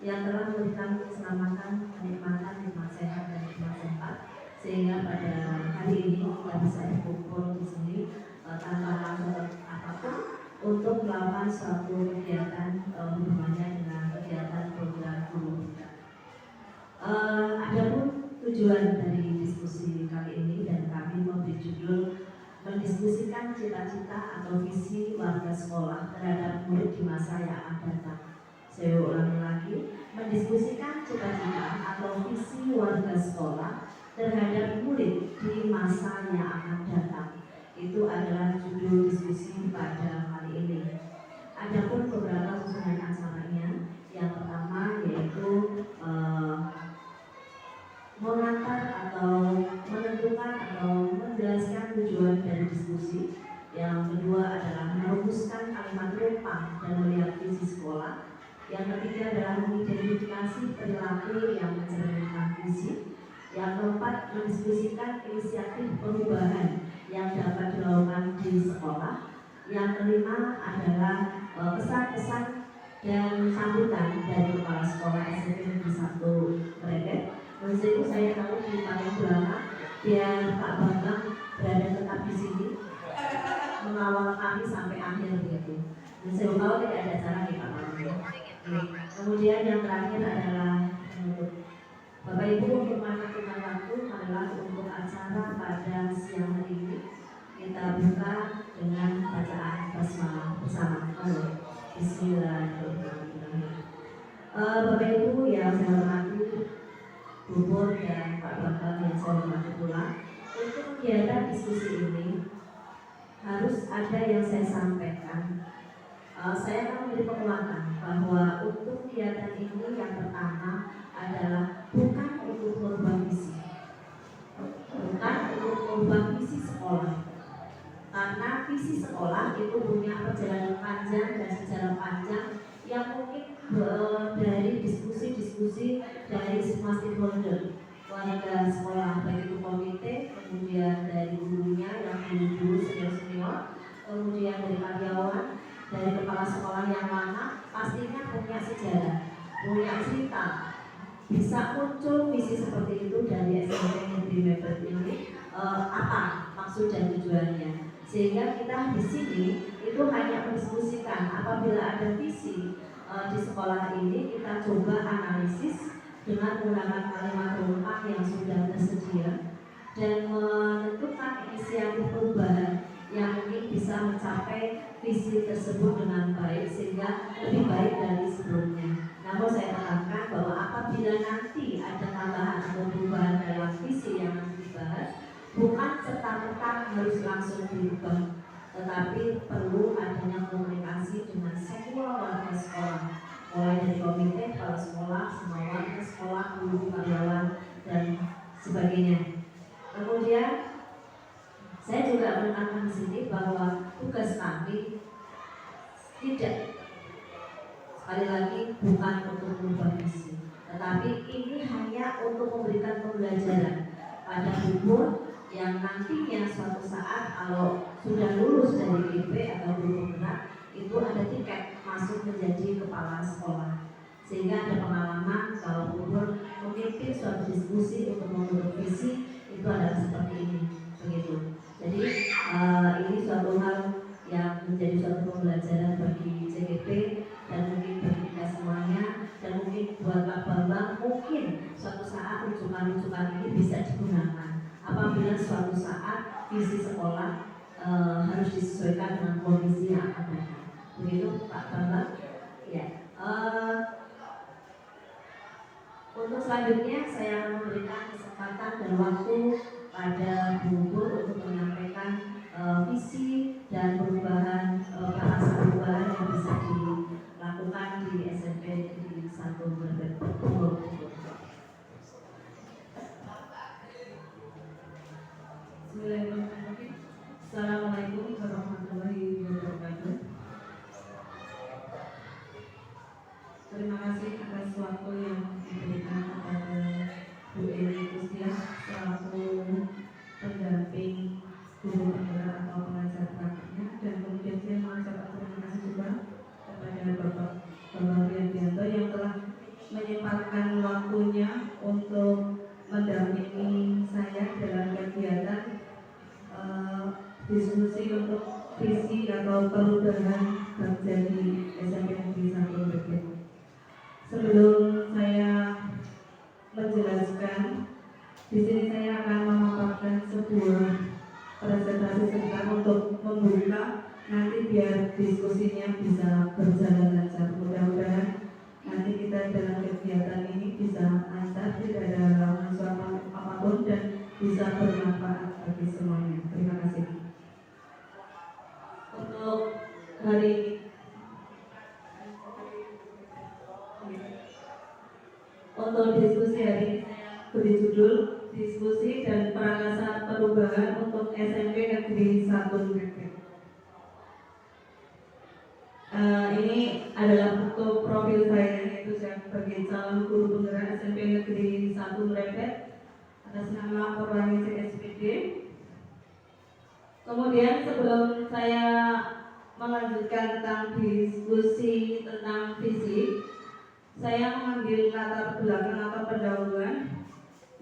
yang telah memberikan keselamatan, kenikmatan, nikmat sehat dan nikmat sehat, sehingga pada hari ini kita bisa berkumpul di sini tanpa alasan apapun untuk melakukan suatu kegiatan hubungannya dengan kegiatan program guru. Adapun tujuan dari diskusi kali ini dan kami memberi judul mendiskusikan cita-cita atau visi warga sekolah terhadap murid di masa yang akan datang. Saya ulangi lagi, mendiskusikan cita-cita atau visi warga sekolah terhadap murid di masa yang akan datang. Itu adalah judul diskusi pada kali ini. Adapun beberapa susunan acaranya, yang pertama yaitu mengantar atau menentukan atau menjelaskan tujuan dari diskusi. Yang kedua adalah merumuskan kalimat rumpang dan melihat visi sekolah. Yang ketiga adalah mengidentifikasi perilaku yang mencerminkan visi. Yang keempat, mendiskusikan inisiatif perubahan yang dapat dilakukan di sekolah. Yang kelima adalah pesan-pesan dan sambutan dari kepala sekolah SMP Negeri 1 Merebet. Menurut saya tahu di paling belakang biar Pak Bambang berada tetap di sini mengawal kami sampai akhir begitu. Dan saya tahu tidak ada cara di Pak Bambang. Kemudian yang terakhir adalah Bapak Ibu, untuk menentukan waktu adalah untuk acara pada siang hari ini. Kita buka dengan bacaan basmalah bersama. Bismillahirrahmanirrahim. Bapak Ibu yang saya hormati, Bu dan Pak Bambang yang saya hormati pula, untuk kegiatan diskusi ini harus ada yang saya sampaikan. Saya akan memberi penguatan bahwa untuk kegiatan ini yang pertama adalah bukan untuk merubah visi, bukan untuk merubah visi sekolah, karena visi sekolah itu punya perjalanan panjang dan sejarah panjang yang mungkin dari diskusi-diskusi dari semua stakeholder, warga sekolah, baik itu komite, kemudian dari gurunya yang dulu senior-senior, kemudian dari karyawan, dari kepala sekolah yang lama, pastinya punya sejarah, punya cerita. Bisa muncul visi seperti itu dari SMP Negeri Merebet ini, apa maksud dan tujuannya? Sehingga kita di sini itu hanya mendiskusikan apabila ada visi di sekolah ini, kita coba analisis dengan menggunakan kalimat rumpang yang sudah tersedia dan menentukan inisiatif perubahan yang mungkin bisa mencapai visi tersebut dengan baik sehingga lebih baik dari sebelumnya. Namun saya tekankan bahwa apabila nanti ada tambahan atau perubahan dalam visi yang nanti dibahas, bukan serta-merta harus langsung dirubah, tetapi perlu adanya komunikasi dengan semua warga sekolah, mulai dari komite, kepala sekolah, semua warga sekolah, guru, karyawan, dan sebagainya. Kemudian saya juga menekankan di sini bahwa tugas kami tidak, sekali lagi, bukan untuk merubah visi, tetapi ini hanya untuk memberikan pembelajaran pada guru yang nantinya suatu saat kalau sudah lulus dari IP atau guru penggerak itu ada tiket masuk menjadi kepala sekolah, sehingga ada pengalaman kalau guru memimpin suatu diskusi untuk membentuk visi itu adalah seperti ini, begitu. Jadi ini suatu hal yang menjadi suatu pembelajaran bagi CGP dan mungkin bagi kita semuanya, dan mungkin buat Pak Bambang mungkin suatu saat rujukan-rujukan ini bisa digunakan apabila suatu saat visi sekolah harus disesuaikan dengan kondisi yang akan datang. Begitu Pak Bambang. Ya. Untuk selanjutnya saya memberikan kesempatan dan waktu pada Bu untuk menyampaikan visi dan perubahan, perubahan yang bisa dilakukan di SMP di 1 Merebet. Bismillahirrahmanirrahim. Assalamualaikum warahmatullahi wabarakatuh. Terima kasih atas waktu yang diberikan kepada Bu Eli Kustia selaku pendamping guru penggerak atau pengajar praktiknya, dan kemudian saya mengucapkan terima kasih juga kepada Bapak Rianto yang telah menyempatkan waktunya untuk mendampingi saya dalam kegiatan diskusi untuk visi atau perubahan kerja di SMP Negeri 1 Brebes. Sebelum saya menjelaskan, di sini saya akan memaparkan sebuah presentasi singkat untuk membuka nanti biar diskusinya bisa berjalan lancar. Mudah-mudahan nanti kita dalam kegiatan ini bisa lancar, tidak ada halangan suatu apapun dan bisa bermanfaat bagi semuanya. Terima kasih. Untuk hari ini untuk diskusi hari ini saya beri judul diskusi dan peralasan perubahan untuk SMP Negeri 1 Brebes. Ini adalah foto profil saya, yaitu saya sebagai calon guru penggerak SMP Negeri 1 Brebes atas nama Purwani CSPD. Kemudian sebelum saya melanjutkan tentang diskusi tentang visi, saya mengambil latar belakang atau pendahuluan.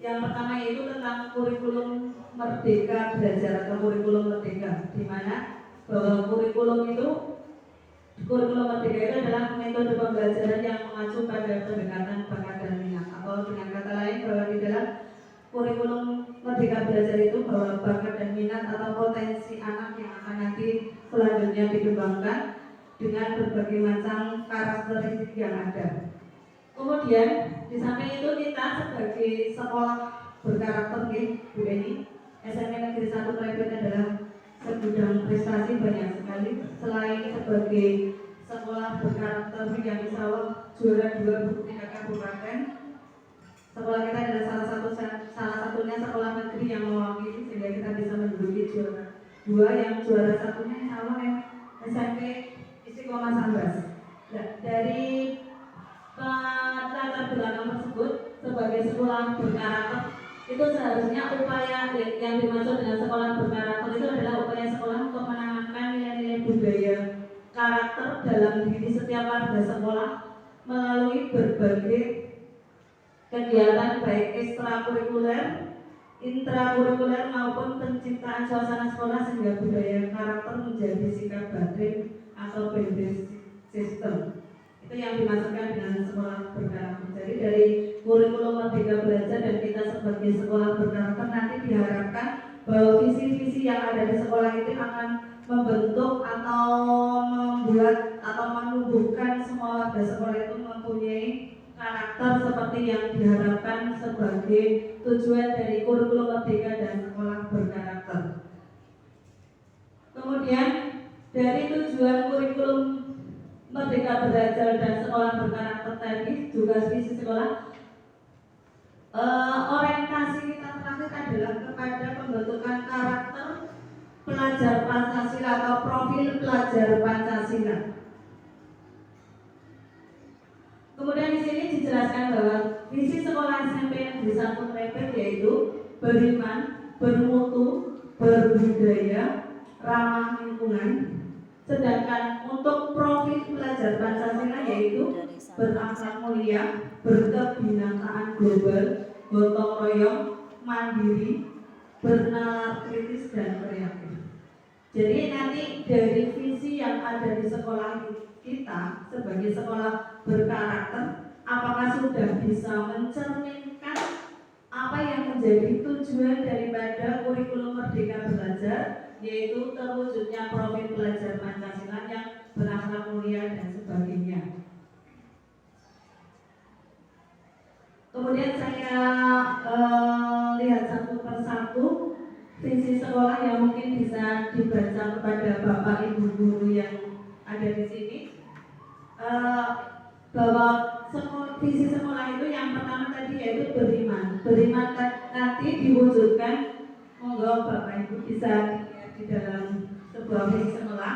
Yang pertama yaitu tentang kurikulum Merdeka Belajar atau kurikulum Merdeka, di mana bahwa kurikulum Merdeka itu adalah metode pembelajaran yang mengacu pada pendekatan bakat dan minat, atau dengan kata lain bahwa di dalam kurikulum Merdeka Belajar itu bahwa bakat dan minat atau potensi anak yang akan nanti selanjutnya dikembangkan dengan berbagai macam karakteristik yang ada. Kemudian di samping itu kita sebagai sekolah berkarakter Bu Eni, SMP Negeri 1 Brebes adalah segudang prestasi banyak sekali. Selain sebagai sekolah berkarakter yang insya Allah juara 2 tingkat kabupaten, sekolah kita adalah salah satunya sekolah negeri yang mewakili sehingga kita bisa menduduki juara 2, yang juara 1-nya insya Allah yang SMP Istiqomah Sambas. Dari latar belakang tersebut, sebagai sekolah berkarakter itu seharusnya upaya yang dimaksud dengan sekolah berkarakter itu adalah upaya sekolah untuk menanamkan nilai-nilai budaya karakter dalam diri setiap warga sekolah melalui berbagai kegiatan baik ekstrakurikuler, intrakurikuler maupun penciptaan suasana sekolah sehingga budaya karakter menjadi sikap batin atau basic system. Itu yang dimaksudkan dengan sekolah berkarakter. Jadi dari kurikulum Merdeka Belajar dan kita sebagai sekolah berkarakter nanti diharapkan bahwa visi-visi yang ada di sekolah itu akan membentuk atau membuat atau menumbuhkan semua warga sekolah itu mempunyai karakter seperti yang diharapkan sebagai tujuan dari kurikulum Merdeka dan sekolah berkarakter. Kemudian dari tujuan kurikulum Merdeka Belajar dan sekolah berkarakter tadi juga visi sekolah, orientasi kita terakhir adalah kepada pembentukan karakter pelajar Pancasila atau profil pelajar Pancasila. Kemudian di sini dijelaskan bahwa visi sekolah SMP Negeri 1 Brebes yaitu beriman, bermutu, berbudaya, ramah lingkungan. Sedangkan untuk profil pelajar Pancasila yaitu berakhlak mulia, berkebinakaan global, gotong royong, mandiri, bernalar kritis dan kreatif. Jadi nanti dari visi yang ada di sekolah kita sebagai sekolah berkarakter, apakah sudah bisa mencerminkan apa yang menjadi tujuan daripada kurikulum Merdeka Belajar, yaitu terwujudnya profil pelajar Pancasila yang berakhlak mulia dan sebagainya. Kemudian saya lihat satu persatu visi sekolah yang mungkin bisa dibaca kepada Bapak Ibu guru yang ada di sini. Bahwa visi sekolah itu yang pertama tadi yaitu beriman. Beriman nanti diwujudkan, monggo Bapak Ibu bisa dilihat di dalam sebuah visi sekolah.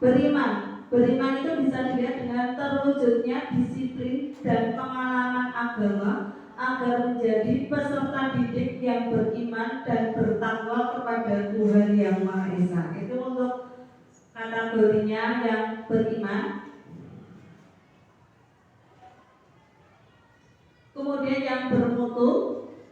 Beriman itu bisa dilihat dengan terwujudnya disiplin dan pengalaman agama agar menjadi peserta didik yang beriman dan bertakwa kepada Tuhan Yang Maha Esa. Itu untuk kategorinya yang beriman. Kemudian yang bermutu,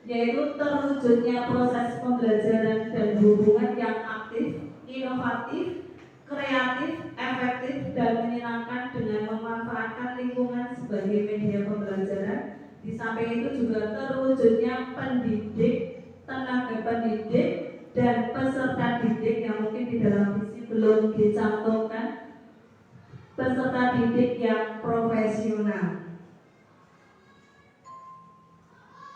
yaitu terwujudnya proses pembelajaran dan hubungan yang aktif, inovatif, kreatif, efektif, dan menyenangkan dengan memanfaatkan lingkungan sebagai media pembelajaran. Di samping itu juga terwujudnya pendidik, tenaga pendidik, dan peserta didik yang mungkin di dalam visi belum dicantumkan, peserta didik yang profesional.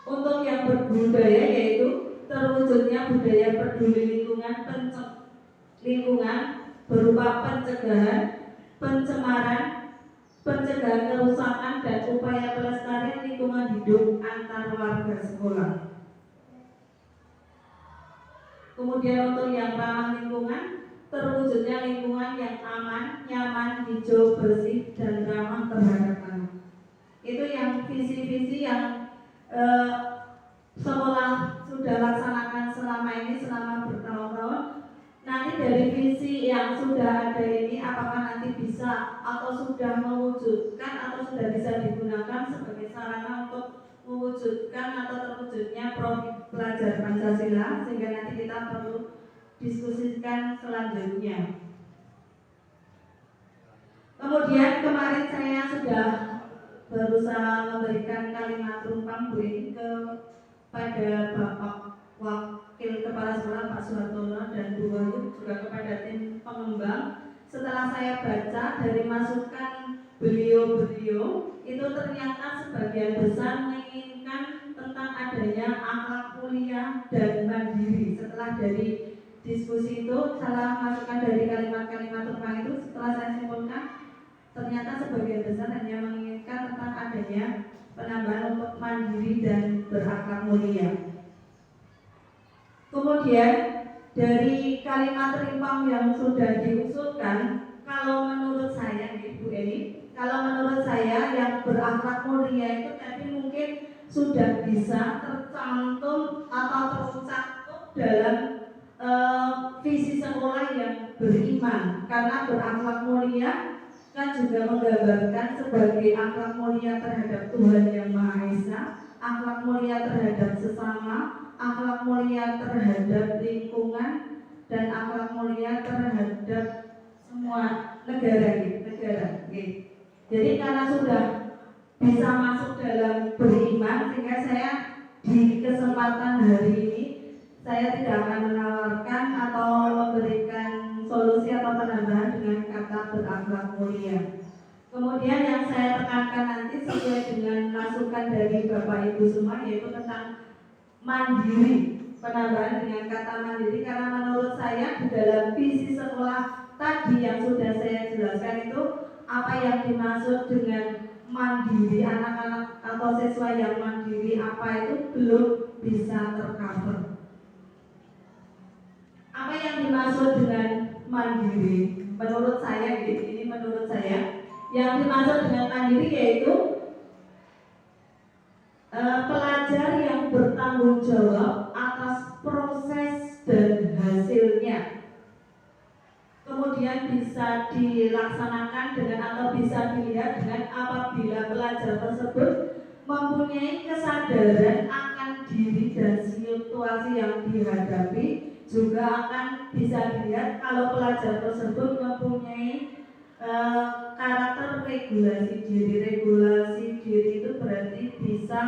Untuk yang berbudaya yaitu terwujudnya budaya peduli lingkungan berupa pencegahan, pencemaran, pencegahan kerusakan, dan upaya pelestarian lingkungan hidup antar warga sekolah. Kemudian untuk yang ramah lingkungan, terwujudnya lingkungan yang aman, nyaman, hijau, bersih, dan ramah terhadap anak. Itu yang visi-visi yang sekolah sudah laksanakan selama ini, selama bertahun-tahun. Nanti dari visi yang sudah ada ini, apakah nanti bisa atau sudah mewujudkan atau sudah bisa digunakan sebagai sarana untuk mewujudkan atau terwujudnya profil pelajar Pancasila, sehingga nanti kita perlu diskusikan selanjutnya. Kemudian kemarin saya sudah berusaha memberikan kalimat rumpang Bu ini kepada Bapak Wakil Kepala Sekolah Pak Suhartono dan Bu Wahyu, juga kepada tim pengembang. Setelah saya baca dari masukan beliau-beliau, itu ternyata sebagian besar menginginkan tentang adanya akhlak mulia dan mandiri. Setelah dari diskusi itu, salah masukan dari kalimat-kalimat rumpang itu, setelah saya simpulkan, ternyata sebagian besar hanya menginginkan tentang adanya penambahan untuk mandiri dan berakhlak mulia. Kemudian dari kalimat rimpang yang sudah diusulkan, kalau menurut saya Bu Eni, kalau menurut saya yang berakhlak mulia itu tadi mungkin sudah bisa tercantum atau tercakup dalam visi sekolah yang beriman, karena berakhlak mulia kan juga menggambarkan sebagai akhlak mulia terhadap Tuhan Yang Maha Esa, akhlak mulia terhadap sesama, akhlak mulia terhadap lingkungan, dan akhlak mulia terhadap semua negara. Jadi karena sudah bisa masuk dalam beriman, sehingga saya di kesempatan hari ini saya tidak akan menawarkan atau memberikan solusi atau penambahan dengan kata berakhlak mulia. Kemudian yang saya tekankan nanti sesuai dengan masukan dari Bapak Ibu semua, yaitu tentang mandiri, penambahan dengan kata mandiri, karena menurut saya di dalam visi sekolah tadi yang sudah saya jelaskan itu, apa yang dimaksud dengan mandiri, anak-anak atau siswa yang mandiri apa itu belum bisa tercover. Apa yang dimaksud dengan mandiri? Menurut saya, ini menurut saya, yang dimaksud dengan mandiri yaitu pelajar yang bertanggung jawab atas proses dan hasilnya. Kemudian bisa dilaksanakan dengan atau bisa dilihat dengan apabila pelajar tersebut mempunyai kesadaran akan diri dan situasi yang dihadapi. Juga akan bisa dilihat kalau pelajar tersebut mempunyai karakter regulasi diri. Regulasi diri itu berarti bisa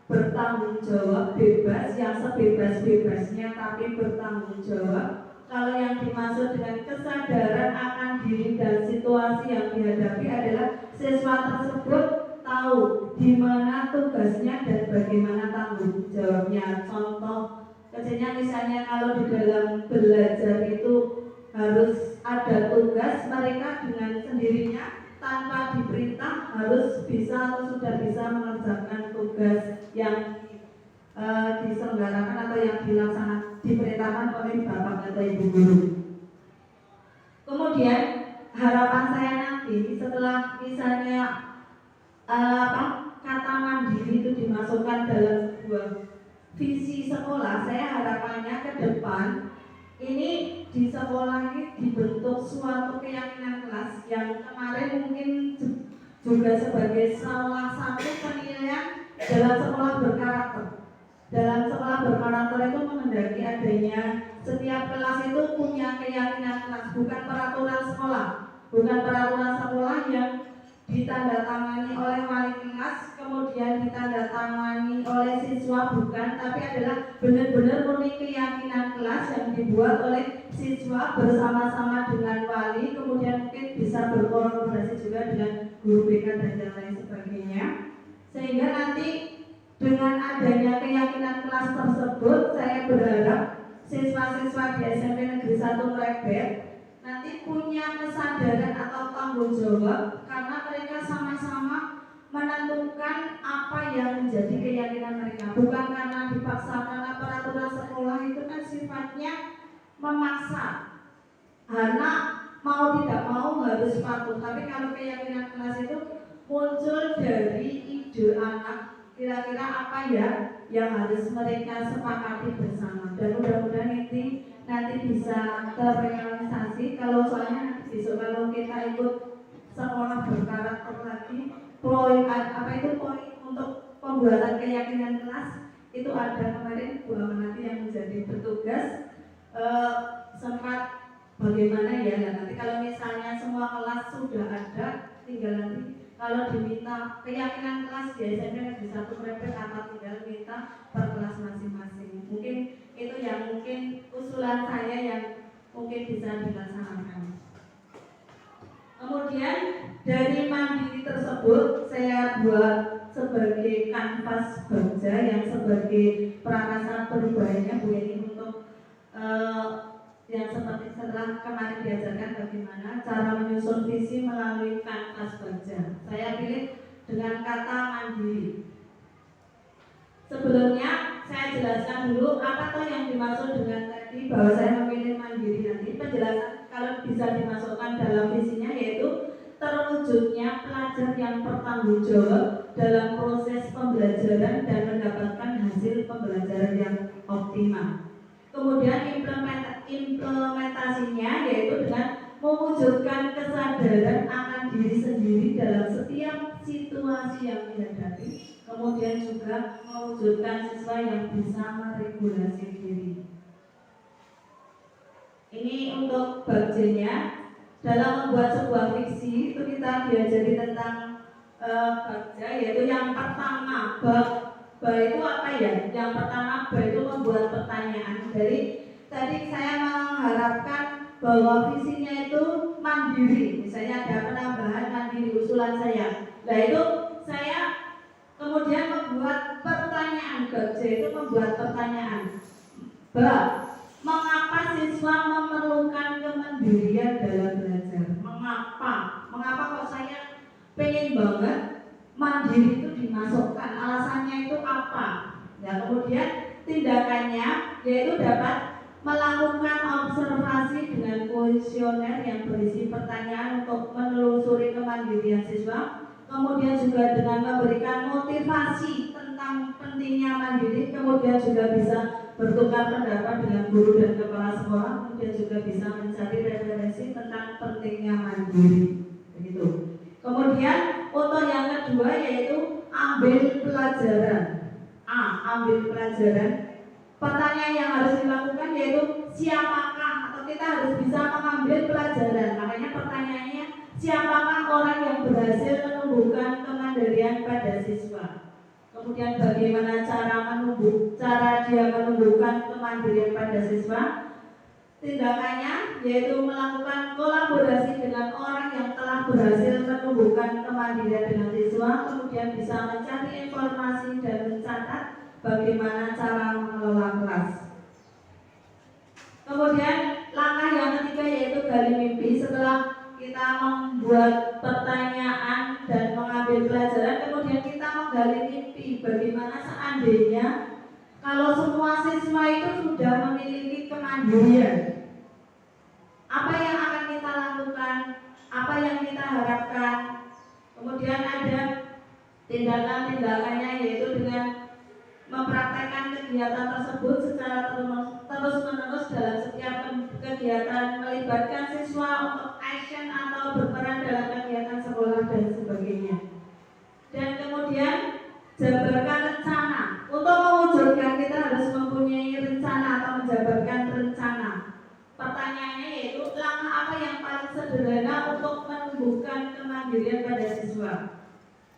bertanggung jawab, bebas, yang sebebas-bebasnya tapi bertanggung jawab. Kalau yang dimaksud dengan kesadaran akan diri dan situasi yang dihadapi adalah siswa tersebut tahu di mana tugasnya dan bagaimana tanggung jawabnya. Contoh kecilnya misalnya kalau di dalam belajar itu harus ada tugas, mereka dengan sendirinya tanpa diperintah harus bisa atau sudah bisa mengerjakan tugas yang diselenggarakan atau yang dilaksanakan, diperintahkan oleh Bapak atau Ibu guru. Kemudian harapan saya nanti setelah misalnya kata mandiri itu dimasukkan dalam sebuah visi sekolah, saya harapannya ke depan ini di sekolah ini dibentuk suatu keyakinan kelas yang kemarin mungkin juga sebagai salah satu penilaian dalam sekolah berkarakter. Dalam sekolah berkarakter itu menghendaki adanya setiap kelas itu punya keyakinan kelas, bukan peraturan sekolah, yang ditandatangani oleh wali kelas kemudian ditandatangani oleh siswa, bukan, tapi adalah benar-benar murni keyakinan kelas yang dibuat oleh siswa bersama-sama dengan wali, kemudian mungkin bisa berkolaborasi juga dengan guru BK dan yang lain sebagainya, sehingga nanti dengan adanya keyakinan kelas tersebut saya berharap siswa-siswa di SMP Negeri 1 Mrebet nanti punya kesadaran atau tanggung jawab karena mereka sama-sama menentukan apa yang menjadi keyakinan mereka, bukan karena dipaksa, karena peraturan sekolah itu kan sifatnya memaksa, karena mau tidak mau harus patuh. Tapi kalau keyakinan kelas itu muncul dari ide anak, kira-kira apa ya yang harus mereka sepakati bersama, dan mudah-mudahan ini nanti bisa terrealisasi. Kalau soalnya nanti besok kalau kita ikut sekolah berkarakter lagi, poin untuk pembuatan keyakinan kelas itu ada kemarin Bu Amanati yang menjadi petugas sempat bagaimana ya. Nanti kalau misalnya semua kelas sudah ada, tinggal nanti kalau diminta keyakinan kelas di SMP Negeri 1 Mrebet apa tinggal minta per kelas masing-masing. Mungkin itu yang mungkin usulan saya yang mungkin bisa dilaksanakan. Kemudian dari mandiri tersebut saya buat sebagai kanvas baja yang sebagai prakarsa perubahannya Bu Yeni untuk yang seperti setelah kemarin diajarkan bagaimana cara menyusun visi melalui kanvas baja. Saya pilih dengan kata mandiri. Sebelumnya saya jelaskan dulu apa tuh yang dimaksud dengan tadi bahwa saya memilih mandiri. Nanti penjelasan kalau bisa dimasukkan dalam visinya yaitu terwujudnya pelajar yang bertanggung jawab dalam proses pembelajaran dan mendapatkan hasil pembelajaran yang optimal. Kemudian implementasinya yaitu dengan mewujudkan kesadaran akan diri sendiri dalam setiap situasi yang dihadapi. Kemudian juga mewujudkan siswa yang bisa meregulasi diri. Ini untuk bagiannya. Dalam membuat sebuah fiksi itu kita diajari tentang baja, yaitu yang pertama ba itu apa ya? Yang pertama ba itu membuat pertanyaan. Jadi tadi saya mengharapkan bahwa visinya itu mandiri. Misalnya ada penambahan mandiri usulan saya. Nah itu saya kemudian membuat pertanyaan. Baja itu membuat pertanyaan. Ba, mengapa siswa memerlukan kemandirian dalam belajar? Mengapa kok saya pengen banget mandiri itu dimasukkan? Alasannya itu apa? Ya, kemudian tindakannya yaitu dapat melakukan observasi dengan kuesioner yang berisi pertanyaan untuk menelusuri kemandirian siswa. Kemudian juga dengan memberikan motivasi tentang pentingnya mandiri. Kemudian juga bisa bertukar pendapat dengan guru dan kepala sekolah. Kemudian juga bisa mencari referensi tentang pentingnya mandiri. Begitu. Kemudian untuk yang kedua yaitu ambil pelajaran. Ambil pelajaran. Pertanyaan yang harus dilakukan yaitu siapakah, atau kita harus bisa mengambil pelajaran. Makanya pertanyaannya, siapakah orang yang berhasil menumbuhkan kemandirian pada siswa? Kemudian bagaimana cara dia menumbuhkan kemandirian pada siswa? Tindakannya yaitu melakukan kolaborasi dengan orang yang telah berhasil menumbuhkan kemandirian dengan siswa, kemudian bisa mencari informasi dan mencatat bagaimana cara mengelola kelas. Kemudian langkah yang ketiga yaitu gali mimpi. Setelah kita membuat pertanyaan dan mengambil pelajaran, kemudian kita menggali mimpi. Bagaimana seandainya kalau semua siswa itu sudah memiliki kemandirian? Apa yang akan kita lakukan? Apa yang kita harapkan? Kemudian ada tindakan-tindakannya yaitu dengan mempraktekkan kegiatan tersebut secara terus-menerus dalam setiap kegiatan, melibatkan siswa untuk action atau berperan dalam kegiatan sekolah dan sebagainya. Dan kemudian jabarkan rencana. Untuk mewujudkan kita harus mempunyai rencana atau menjabarkan rencana. Pertanyaannya yaitu langkah apa yang paling sederhana untuk menumbuhkan kemandirian pada siswa.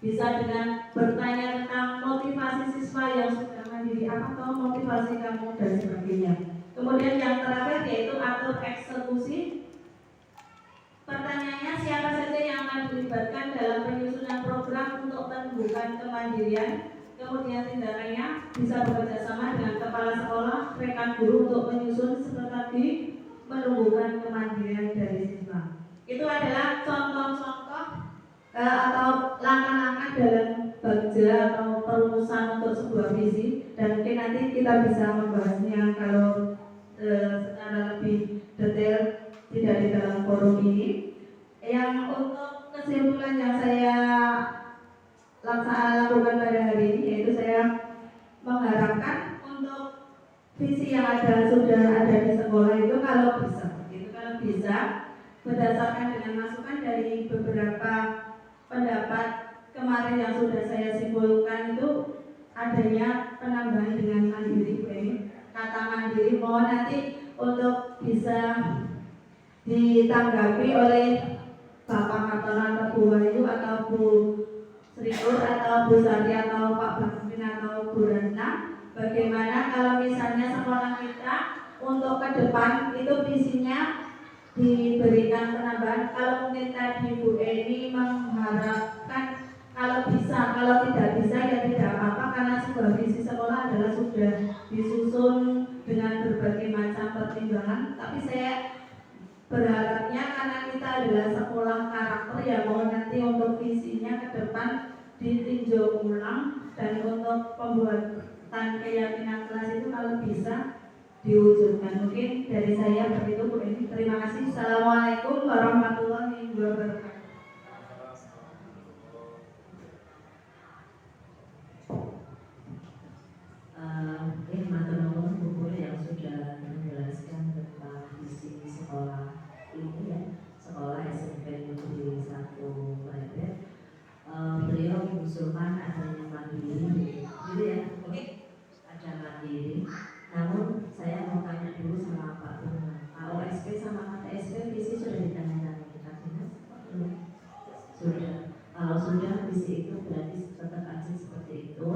Bisa dengan bertanya tentang motivasi siswa yang sudah mandiri, apa tahu motivasi kamu dan sebagainya. Kemudian yang terakhir yaitu atur eksekusi. Pertanyaannya, siapa saja yang akan dilibatkan dalam penyusunan program untuk menumbuhkan kemandirian. Kemudian tindakannya bisa bekerja sama dengan kepala sekolah, rekan guru untuk menyusun strategi menumbuhkan kemandirian dari siswa. Itu adalah contoh-contoh atau langkah-langkah dalam bagja atau perumusan untuk sebuah visi, dan mungkin nanti kita bisa membahasnya kalau secara lebih detail tidak di dalam forum ini. Yang untuk kesimpulan yang saya lakukan pada hari ini yaitu saya mengharapkan untuk visi yang sudah ada di sekolah itu kalau bisa berdasarkan dengan masukan dari beberapa pendapat kemarin yang sudah saya simpulkan itu adanya penambahan dengan mandiri. Kata mandiri mohon nanti untuk bisa ditanggapi oleh Bapak Kartono atau Bu Wahyu atau Bu Sri Nur atau Bu Sari atau Pak Basmin atau Bu Ratna. Bagaimana kalau misalnya sekolah kita untuk ke depan itu visinya diberikan penambahan. Kalau mungkin tadi Bu Eni mengharapkan kalau bisa, kalau tidak bisa ya tidak apa-apa, karena sebuah visi sekolah adalah sudah disusun dengan berbagai macam pertimbangan. Tapi saya berharapnya karena kita adalah sekolah karakter ya mohon nanti untuk visinya ke depan ditinjau ulang, dan untuk pembuatan keyakinan kelas itu kalau bisa diwujudkan. Mungkin dari saya begitu Bu Eni. Terima kasih. Assalamualaikum warahmatullahi wabarakatuh. Matur nuwun Bu Guru yang sudah menjelaskan tentang visi sekolah ini ya, sekolah SMP Negeri 1 Merebet. Beliau mengusulkan adanya mandiri, gitu ya, ada mandiri. Namun saya mau tanya dulu sama Pak Guru, AOSP sama KTSP visi sudah ditandatangani kita sudah. Kalau sudah visi itu berarti tetap aja seperti itu.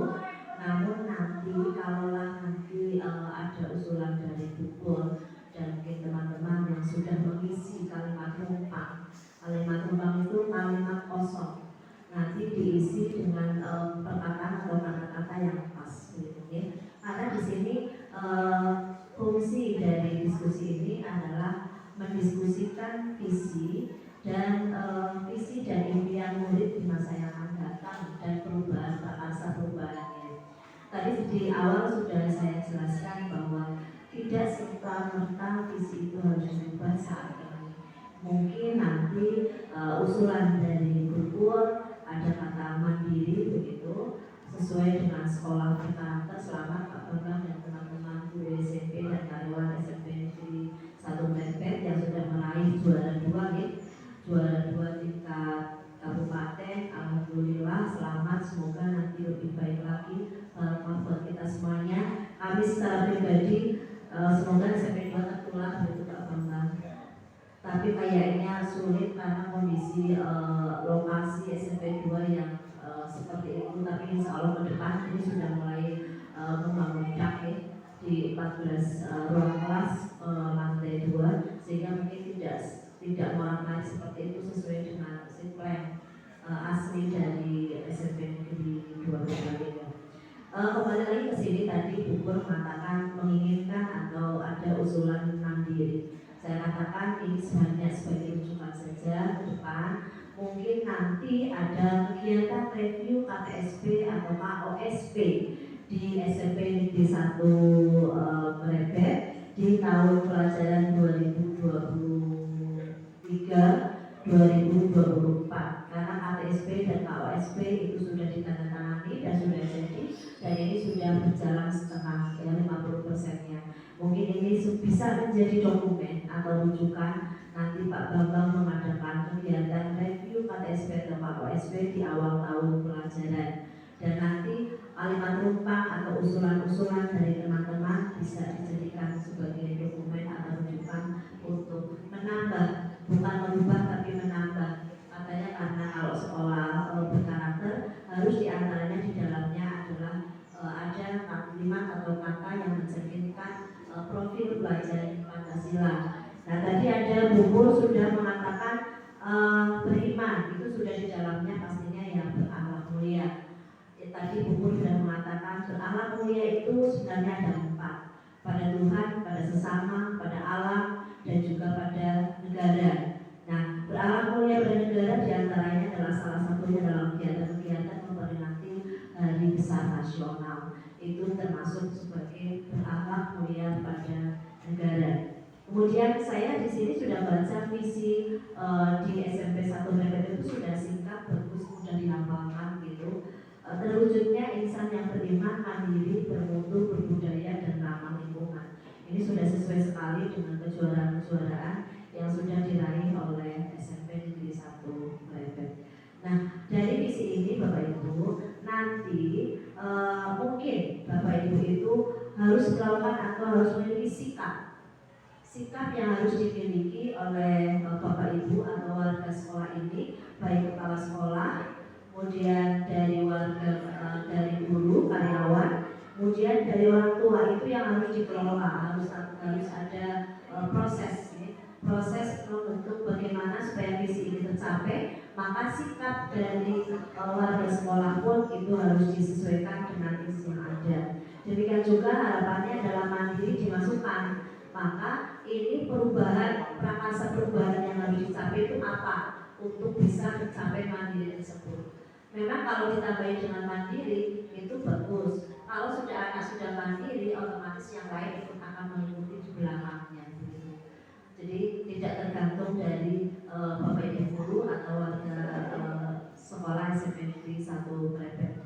Namun nanti kalaulah nanti ada usulan dari Bupor dan mungkin teman-teman yang sudah mengisi kalimat numpang. Kalimat numpang itu kalimat kosong. Nanti diisi dengan perkataan atau kata-kata yang pas, gitu ya. Karena di sini fungsi dari diskusi ini adalah mendiskusikan visi dan visi dan impian murid di masa yang akan datang dan perubahan bahasa perubahannya. Tadi di awal sudah saya jelaskan bahwa tidak serta-merta visi itu harus diubah saat ini. Mungkin nanti usulan dari Bupur ada kata mandiri begitu, sesuai dengan sekolah berkarakter. Selamat Pak Bambang dan teman-teman guru SMP dan karyawan SMP di 1 Merebet yang sudah meraih juara 2 nih, juara 2 tingkat kabupaten. Alhamdulillah, selamat, semoga nanti lebih baik lagi buat kita semuanya. Kami secara pribadi semoga SMP 2 tertular begitu Pak Bambang. Tapi kayaknya sulit karena kondisi lokasi SMP 2 yang seperti itu. Tapi insya Allah ke depan ini sudah mulai membangun dak di 14 ruang kelas lantai 2, sehingga mungkin tidak mewarnai seperti itu sesuai dengan plan asli dari SMP Negeri 2 Bali. Kembali lagi ke sini, tadi Bupur mengatakan menginginkan atau ada usulan mandiri. Saya katakan ini hanya sebagai rujukan saja ke depan. Mungkin nanti ada kegiatan review KTSP atau KOSP di SMP Negeri 1 Merebet di tahun pelajaran 2023-2024. Karena KTSP dan KOSP itu sudah ditandatangani dan sudah jadi, dan ini sudah berjalan setengah ya 50%-nya. Mungkin ini bisa menjadi dokumen atau rujukan nanti Pak Bambang mengadakan kegiatan review KTSP atau KOSP di awal tahun pelajaran. dan nanti kalimat rumpang atau usulan-usulan dari teman-teman bisa dijadikan sebagai dokumen atau rujukan untuk menambah, bukan merubah tapi menambah. Katanya karena kalau sekolah berkarakter harus diantaranya di dalamnya adalah ada kalimat atau kata yang mencerminkan profil pelajar Pancasila. Nah tadi ada buku sudah mengatakan beriman, itu sudah di dalamnya pastinya yang berakhlak mulia. Tadi buku sudah mengatakan berakhlak mulia itu sebenarnya ada 4, pada Tuhan, pada sesama, pada alam, dan juga pada negara. Nah berakhlak mulia pada negara diantaranya adalah salah satunya dalam kegiatan-kegiatan memperingati Hari Besar Nasional. Itu termasuk sebagai berakhlak mulia pada negara. Kemudian saya di sini sudah baca visi di SMP 1 Mrebet itu sudah singkat, bagus, mudah dihafalkan gitu. Terwujudnya insan yang beriman, mandiri, bermutu, berbudaya, dan ramah lingkungan. Ini sudah sesuai sekali dengan kejuaraan-kejuaraan yang sudah diraih oleh SMP Negeri 1 Mrebet. Nah dari visi ini Bapak Ibu nanti mungkin Bapak Ibu itu harus melakukan atau harus memiliki sikap yang harus dimiliki oleh Bapak Ibu atau warga sekolah ini, baik kepala sekolah, kemudian dari warga, dari guru, karyawan, kemudian dari orang tua, itu yang harus dikelola, harus ada proses untuk bagaimana supaya visi ini tercapai. Maka sikap dari warga sekolah pun itu harus disesuaikan dengan visi yang ada. Demikian juga harapannya dalam mandiri dimasukkan. Maka ini perubahan, prakarsa perubahan yang harus dicapai itu apa untuk bisa mencapai mandiri tersebut. Memang kalau ditambahin dengan mandiri itu bagus. Kalau anak sudah mandiri, otomatis yang lain itu akan mengikuti di belakangnya. Jadi tidak tergantung dari Bapak Ibu guru atau warga sekolah SMP Negeri 1 Mrebet.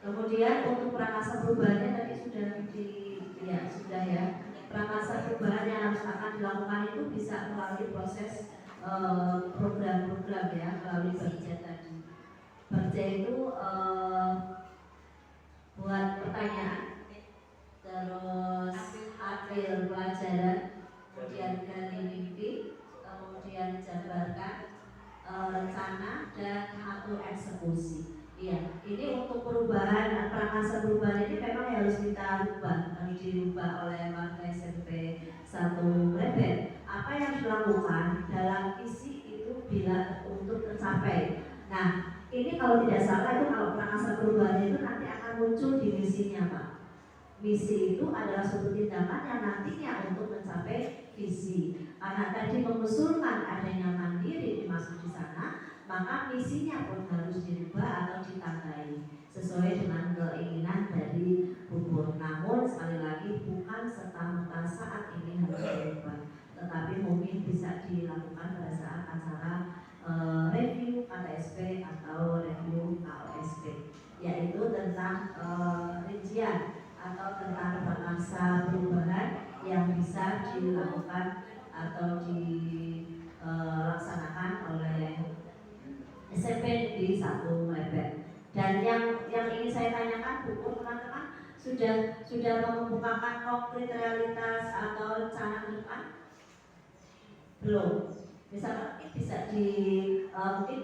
Kemudian untuk prakarsa perubahannya tadi sudah ya. Prakarsa perubahan yang harus akan dilakukan itu bisa melalui proses program-program ya, melalui Bagja tadi. Bagja itu buat pertanyaan, terus ambil pelajaran, kemudian gali mimpi, kemudian jabarkan rencana dan atur eksekusi. Iya, ini untuk perubahan, prakarsa perubahan ini memang harus kita harus dirubah oleh warga SMP 1 Mrebet. Apa yang dilakukan dalam visi itu bila untuk tercapai. Nah, ini kalau tidak salah itu kalau prakarsa perubahan itu nanti akan muncul di misinya Pak. Misi itu adalah suatu tindakan yang nantinya untuk mencapai visi. Karena tadi mengusulkan adanya mandiri dimasuk di sana, maka misinya pun harus dirubah atau ditandai sesuai dengan keinginan dari Bubur. Namun sekali lagi bukan serta-merta saat ini harus dirubah, tetapi mungkin bisa dilakukan pada saat acara review KTSP atau review KOSP, yaitu tentang rincian atau tentang prakarsa perubahan yang bisa dilakukan atau dilaksanakan oleh SMP Negeri 1 Mrebet. Dan yang ingin saya tanyakan, Bu, teman-teman sudah mengemukakan konkret realitas atau rencana ke depan? Belum. Mungkin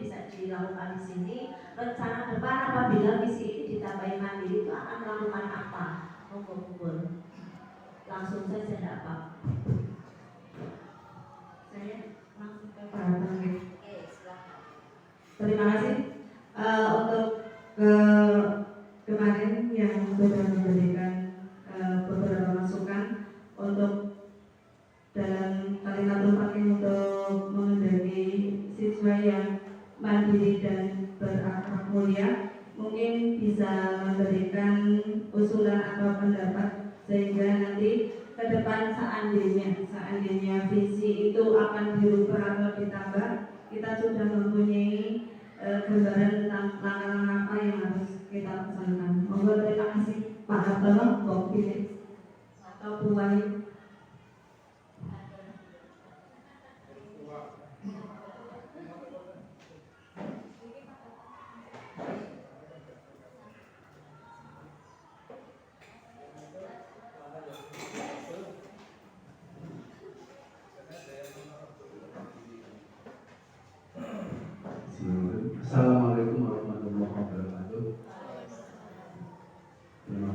bisa dilakukan di sini. Rencana depan apabila visi ini ditambahi mandiri itu akan melakukan apa? Mengukur. Langsung saja tidak apa. Saya langsung ke Pak. Terima kasih untuk kemarin yang sudah memberikan beberapa masukan untuk dalam kalimat rumpaknya untuk mengendaki siswa yang mandiri dan berakhlak mulia. Mungkin bisa memberikan usulan atau pendapat sehingga nanti ke depan seandainya visi itu akan dirubah atau ditambah, kita sudah mempunyai gambaran tentang langkah-langkah apa yang harus kita laksanakan. Mohon terima kasih Pak Hartono, Mbak Philip atau Bu Wahyu.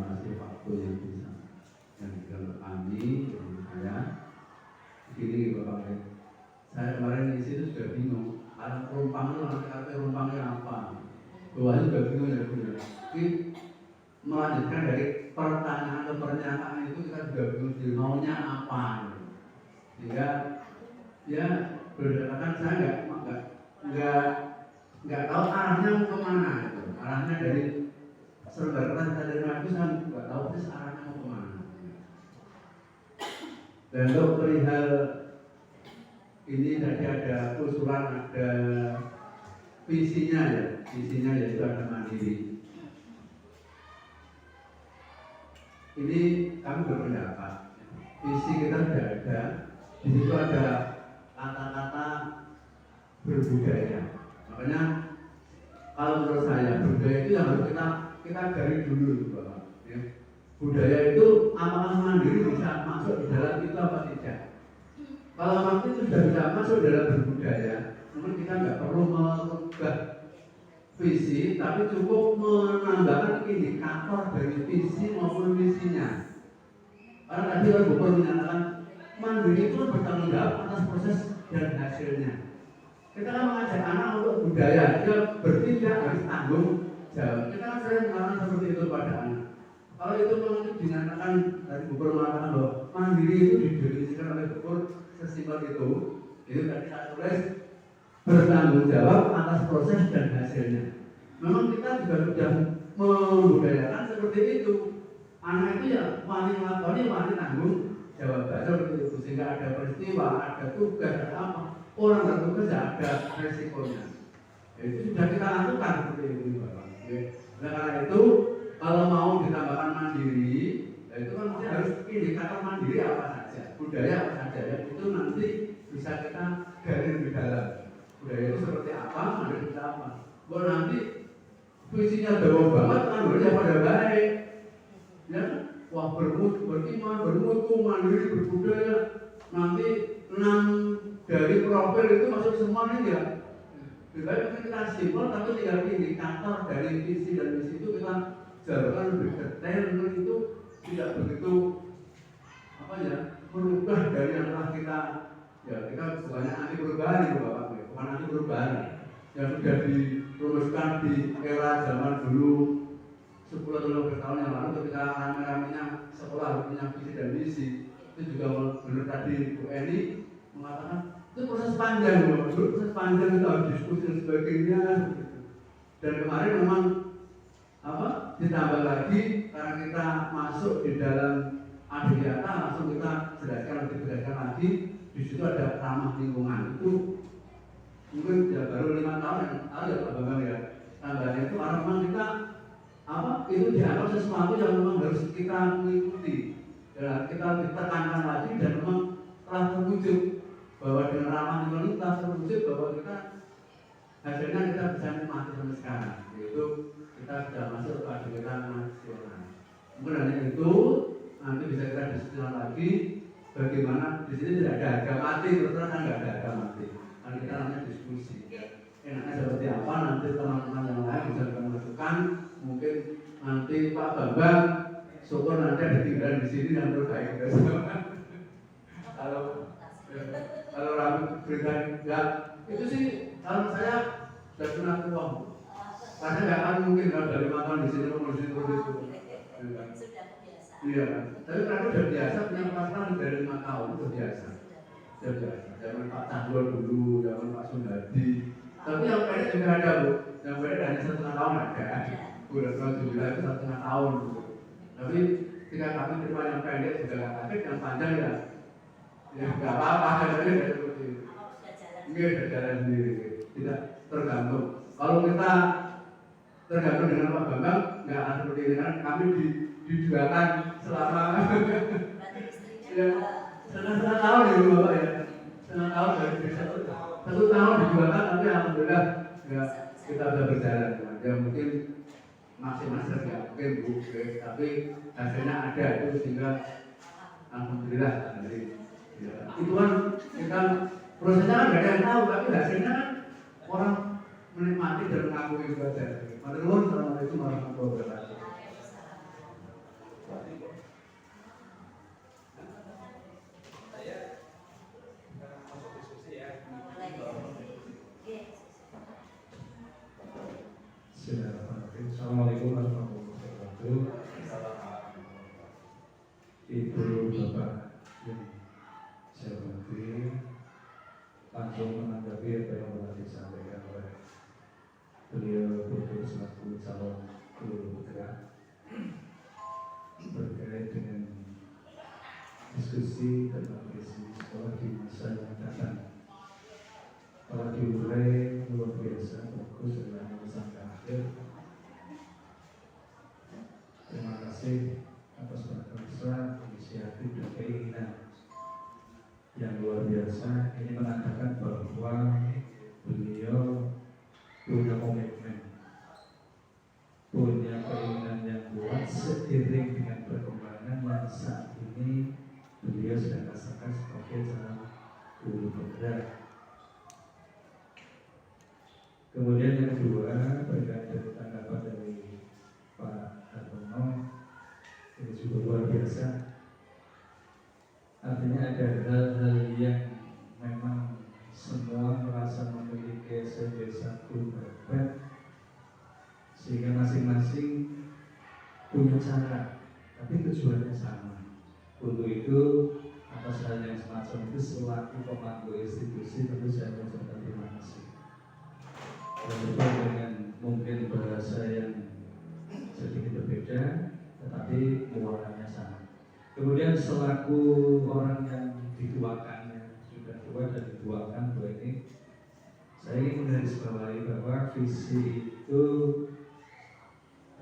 masih waktu yang bisa yang kalau kami saya begini Bapak. Saya kemarin isi itu sudah bingung. Ada rumpangnya apa? Bawahnya juga bingung ya Bu. Tapi melanjutkan dari pertanyaan atau pernyataan itu kita juga bingung maunya apa. Sehingga ya berdasarkan saya nggak tahu arahnya mau kemana itu. Arahnya dari sebenarnya saya dari aku saya nggak tahu terus arahnya mau kemana. Dan untuk perihal ini tadi ada usulan, ada visinya ya, visinya yaitu ada mandiri. Ini kami berpendapat, visi kita sudah ada, di situ ada kata-kata berbudaya. Makanya kalau menurut saya budaya itu yang harus kita gali dulu, Bapak. Ya. Budaya itu apakah mandiri bisa masuk di dalam itu apa tidak? Kalau nanti itu sudah bisa masuk dalam berbudaya, namun kita nggak perlu merubah visi, tapi cukup menambahkan indikator dari visi maupun misinya. Karena tadi Pak Gubernur menyatakan mandiri itu bertanggung jawab atas proses dan hasilnya. Kita kan mengajak anak untuk budaya, dia bertindak harus tanggung jawab. Kita kan sering mengatakan seperti itu pada anak. Kalau itu memang dinyatakan dari Gubernur mengatakan bahwa mandiri itu didefinisikan oleh Gubernur sesimpel itu tadi saya tulis bertanggung jawab atas proses dan hasilnya. Memang kita juga sudah membudayakan seperti itu. Anak itu ya wani melakoni, wani tanggung jawab seperti itu. Sehingga ada peristiwa, ada tugas, ada apa, orang bertugas ya ada resikonya. Itu sudah kita lakukan seperti itu, Bapak. Nah, karena itu kalau mau ditambahkan mandiri, itu kan mesti harus indikator mandiri apa saja, budaya apa saja ya. Itu nanti bisa kita gali lebih dalam. Budaya itu seperti apa, mandiri itu apa. Kalau nanti visinya jauh banget, anggurnya pada baik, ya, wah bermutu, beriman, bermutu, mandiri, berbudaya. Nanti 6 dari profil itu masuk semuanya ya. Juga kita simpel, tapi tinggal indikator dari visi dan misi itu kita jalankan lebih detail, itu tidak begitu apa ya, berubah dari yang telah kita ya kita bukannya anti perubahan itu Bapak, bukan anti perubahan yang sudah dirumuskan di era zaman dulu 10 atau 15 tahun yang lalu ketika rame-ramenya sekolah punya visi dan misi. Itu juga menurut tadi Bu Eni mengatakan itu proses panjang, proses panjang itu harus diskusi dan sebagainya. Dan kemarin memang apa ditambah lagi karena kita masuk di dalam adiata langsung kita jelaskan lebih jelaskan lagi. Di situ ada ramah lingkungan itu mungkin ya baru 5 tahun yang lalu ya Pak Bambang ya. Tambahnya itu karena memang kita apa itu dianggap sesuatu yang memang harus kita mengikuti. Dan kita ditekankan lagi dan memang telah terwujud bahwa dengan ramah lingkungan itu telah terwujud bahwa kita hasilnya kita bisa nikmati sampai sekarang. Yaitu kita sudah masuk ke adiata nasional. Mungkin hanya itu nanti bisa kita diskusikan lagi bagaimana di sini tidak ada harga mati, terus kan nggak ada harga mati. Nanti kita namanya diskusi. Enaknya seperti apa nanti teman-teman yang lain bisa kita masukkan. Mungkin nanti Pak Bambang syukur nanti ada tinggal di sini dan terbaik kita semua. Kalau ramu berikan ya itu sih kalau saya sudah pernah uang. Karena nggak akan mungkin kalau dari 5 tahun di sini terus itu. Iya, tapi karena udah biasa punya pasangan dari 5 tahun udah biasa. Sudah biasa. Zaman Pak Cahyo dulu, zaman Pak Sundadi. Tapi yang pendek juga ada Bu. Yang pendek hanya 1,5 tahun ada. Udah tahun 9 itu 1,5 tahun. Tapi ketika kami terima yang pendek juga nggak kaget, yang panjang ya nggak apa-apa. Kadang-kadang seperti itu. Ini udah jalan sendiri. Tidak tergantung. Kalau kita tergantung dengan Pak Bambang, nggak akan seperti ini kan. Kami dijualkan selama ya, setengah tahun ya Bapak ya. Setengah tahun dari desa itu. 1 tahun dijualkan, tapi alhamdulillah ya, kita sudah berjalan. Ya mungkin maksimal ya mungkin Bu, tapi hasilnya ada itu sehingga alhamdulillah. Jadi ya, itu kan kita prosesnya kan nggak ada yang tahu, tapi hasilnya kan orang menikmati dan mengakui itu saja. Assalamualaikum warahmatullahi wabarakatuh. Ibu Bapak yang saya hormati, langsung menanggapi apa yang telah disampaikan oleh beliau selaku calon guru putra terkait dengan diskusi tentang visi sekolah di masa yang datang. Telah diurai luar biasa, bagus dan sampai akhir. Terima kasih atas berkata inisiatif dan keinginan yang luar biasa. Ini menandakan bahwa beliau punya komitmen, punya keinginan yang kuat seiring dengan perkembangan yang saat ini beliau sedang rasakan sebagai calon guru bergerak. Kemudian yang kedua, berkait dengan tanggapan dari Pak Hartono, ini juga luar biasa. Artinya ada hal-hal yang memang semua merasa memiliki SMP 1 berbeda, sehingga masing-masing punya cara, tapi tujuannya sama. Untuk itu, atas hal yang semacam itu selaku pemangku institusi tentu saya mengucapkan terima kasih. Walaupun dengan mungkin bahasa yang sedikit berbeda, tetapi muaranya sama. Kemudian selaku orang yang dituakan, sudah tua dan dituakan bahwa ini, saya ingin menggarisbawahi bahwa visi itu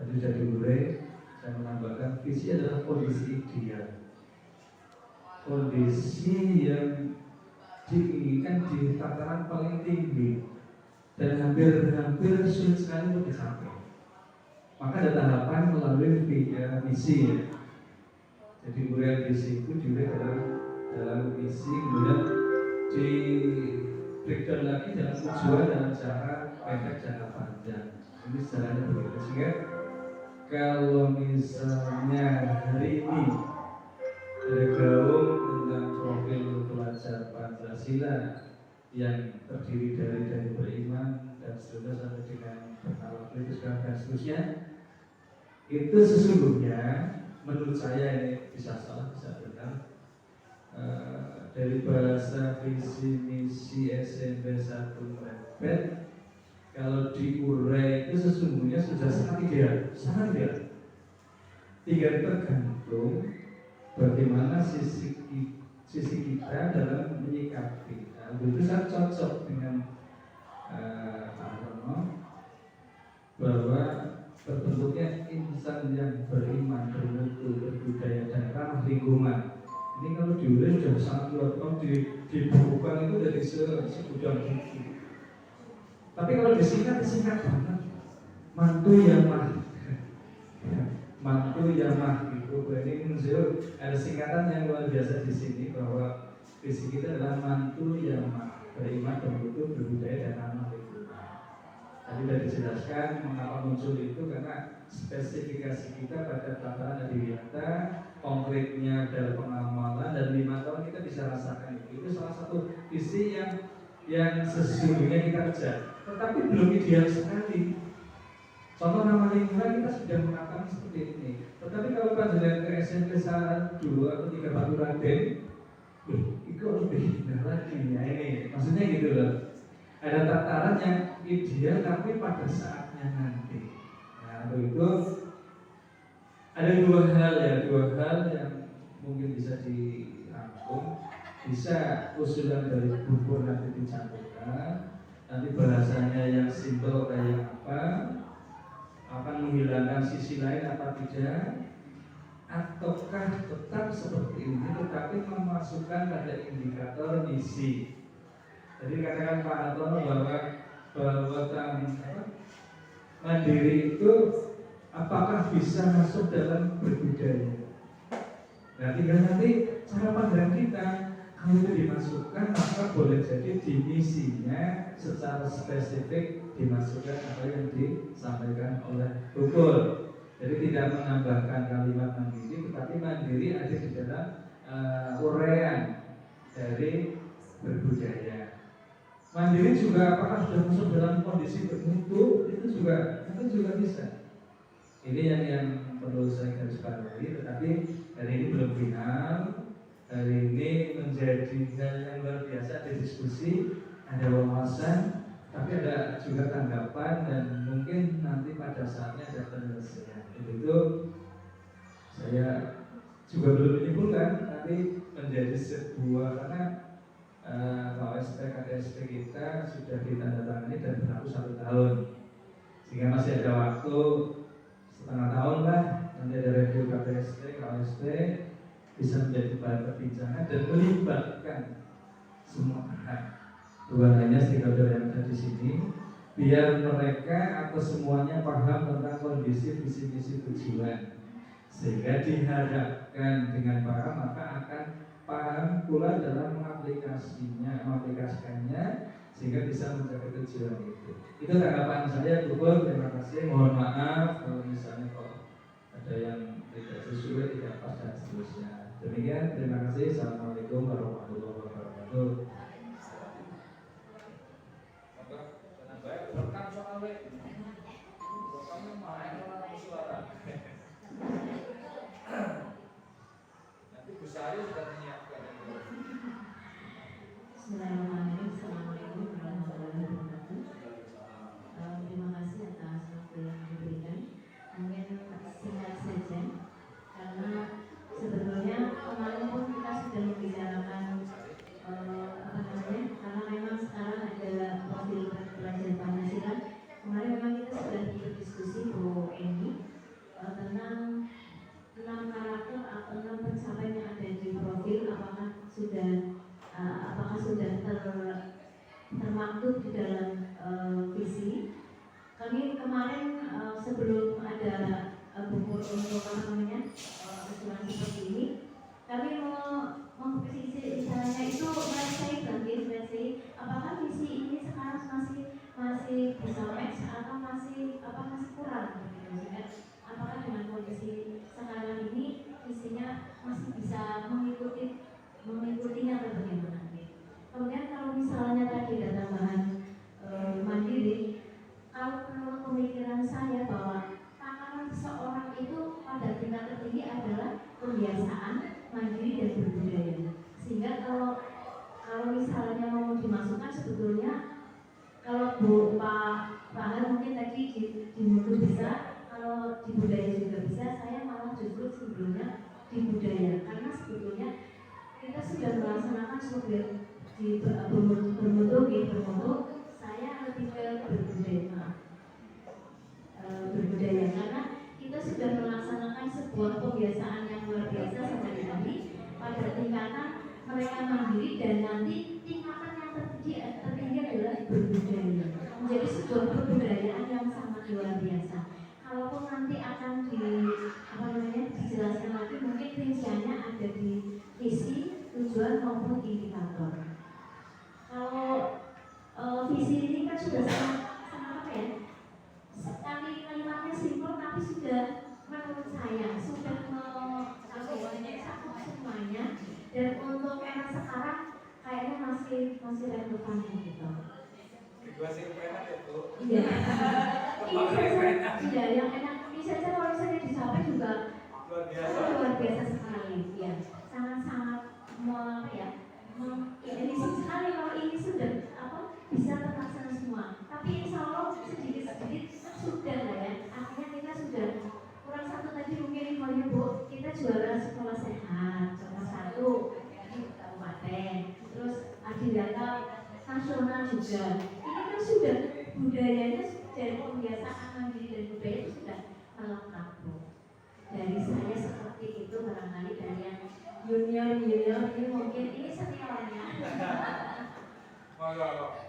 tadi sudah diurai. Saya menambahkan visi adalah kondisi ideal, kondisi yang diinginkan di tataran paling tinggi dan hampir sulit sekali untuk dicapai. Maka ada tahapan melalui misi ya. Jadi uraian visi itu diurai dalam misi, kemudian di breakdown lagi dalam tujuan dalam jangka pendek, jangka panjang. Ini sejarahnya begitu. Sehingga kalau misalnya hari ini ada gaung tentang profil pelajar Pancasila yang terdiri dari beriman dan seterusnya sampai dengan bertawaf itu dan seterusnya, itu sesungguhnya menurut saya, ini bisa salah bisa benar, dari bahasa visi misi SMP 1 Mepet, kalau diurai itu sesungguhnya sudah sangat ideal. Tinggal tergantung bagaimana sisi kita dalam menyikapi. Nah, itu sangat cocok dengan Pak Hartono bahwa terbentuknya insan yang beriman, bermutu, berbudaya dan ramah lingkungan. Ini kalau diurai sudah sangat luar biasa, dibukukan itu dari segudang buku. Tapi kalau disingkat banget, mantu yamah gitu. Ini muncul ada singkatan yang luar biasa di sini bahwa visi kita adalah mantu yamah, beriman, bermutu, berbudaya dan ramah lingkungan. Tadi sudah dijelaskan mengapa muncul itu karena spesifikasi kita pada tataran adiwiyata, konkretnya dalam pengamalan dan 5 tahun kita bisa rasakan itu. Itu salah satu visi yang sesungguhnya kita kejar, tetapi belum ideal sekali. Contoh nama lingkungan kita sudah mengatakan seperti ini, tetapi kalau panjenengan ke SMP 1, 2, atau 3 Batu Raden, itu lebih indah lagi ya ini. Maksudnya gitu loh. Ada tataran yang ideal tapi pada saatnya nanti. Nah, untuk itu ada dua hal yang mungkin bisa dirangkum. Bisa usulan dari buku nanti dicampurkan, nanti bahasanya yang simpel kayak apa, akan menghilangkan sisi lain apa tidak, ataukah tetap seperti ini tetapi memasukkan pada indikator misi. Jadi katakan Pak Hartono bahwa mandiri itu apakah bisa masuk dalam berbudaya. Nah, tinggal nanti cara pandang kita. Kalau itu dimasukkan, maka boleh jadi di misinya secara spesifik dimasukkan apa yang disampaikan oleh Bukul. Jadi tidak menambahkan kalimat mandiri, tetapi mandiri ada di dalam uraian dari berbudaya. Mandiri juga apakah sudah masuk dalam kondisi bermutu, itu juga bisa. Ini yang perlu saya garis bawahi, tetapi hari ini belum final. Hari ini menjadi hal yang luar biasa, ada diskusi, ada wawasan, tapi ada juga tanggapan dan mungkin nanti pada saatnya ada penyelesaian. Itu saya juga belum menyimpulkan, tapi menjadi sebuah karena KOSP KDSP kita sudah ditandatangani dan berlaku 1 tahun, sehingga masih ada waktu setengah tahun lah, nanti ada review KDSP, KOSP bisa menjadi bahan perbincangan dan melibatkan semua pihak, bukan hanya stakeholder yang ada di sini, biar mereka atau semuanya paham tentang kondisi visi misi tujuan, sehingga diharapkan dengan paham maka akan paham pula dalam mengaplikasikannya sehingga bisa mencapai tujuan itu. Itu tanggapan saya, Gubernur. Terima kasih. Mohon maaf kalau misalnya kok ada yang tidak sesuai, tidak pas dan seterusnya. Demikian, terima kasih. Assalamualaikum warahmatullahi wabarakatuh. Nanti Bu Sari sudah menyiapkan. Bismillahirrahmanirrahim. Assalamualaikum warahmatullahi wabarakatuh. Terima kasih atas waktu yang diberikan. Mungkin singkat saja, karena sebetulnya kemarin pun kita sudah membicarakan karena memang sekarang ada profil pelajar Pancasila. Kemarin memang kita sudah berdiskusi Bu Eni tentang 6 karakter atau 6 pencapaian yang ada di profil, apakah sudah termaktub di dalam visi. Kami kemarin sebelum ada buku untuk usulan seperti ini, kami mau mengkritisi misalnya itu let's apakah visi ini sekarang masih bisa match atau masih kurang gitu. Apakah dengan kondisi sekarang ini visinya masih bisa mengikutinya atau bagaimana? Kemudian kalau misalnya tadi ada tambahan mandiri, kalau menurut pemikiran saya bahwa takaran seseorang itu pada tingkat tertinggi adalah kebiasaan mandiri dan berbudaya. Sehingga kalau misalnya mau dimasukkan, sebetulnya kalau Pak Har mungkin tadi di mutu bisa, kalau di budaya juga bisa. Saya malah justru sebelumnya di budaya, karena sebetulnya kita sudah melaksanakan di bermutu, saya lebih ke berbudaya, karena kita sudah melaksanakan sebuah kebiasaan yang luar biasa sehari-hari pada tingkatan mereka mandiri, dan nanti tingkatan yang tertinggi adalah berbudaya, menjadi sebuah kebudayaan yang sangat luar biasa. Kalaupun nanti akan dijelaskan lagi, mungkin rinciannya ada di visi, tujuan maupun indikator. Kalau visi ini kan sudah sangat kalimatnya simpel, tapi sudah menurut saya sudah mencakup semuanya, dan untuk era sekarang kayaknya masih relevan gitu. Iya. Iya, yang enak ini saja kalau saya dicapai juga luar biasa sekali. Ya, sangat ini sekali kalau ini sudah bisa terlaksana semua. Tapi insya Allah sedikit-sedikit sudah lah ya. Akhirnya kita sudah kurang satu tadi mungkin infonya Bu, kita juara sekolah sehat kelas 1 di kabupaten, terus Adidata nasional juga. Ini kan sudah budayanya dari kebiasaan mandiri dan budaya itu sudah melekat Bu. Dari saya seperti itu, barangkali dari yang junior ini mungkin ini seniornya.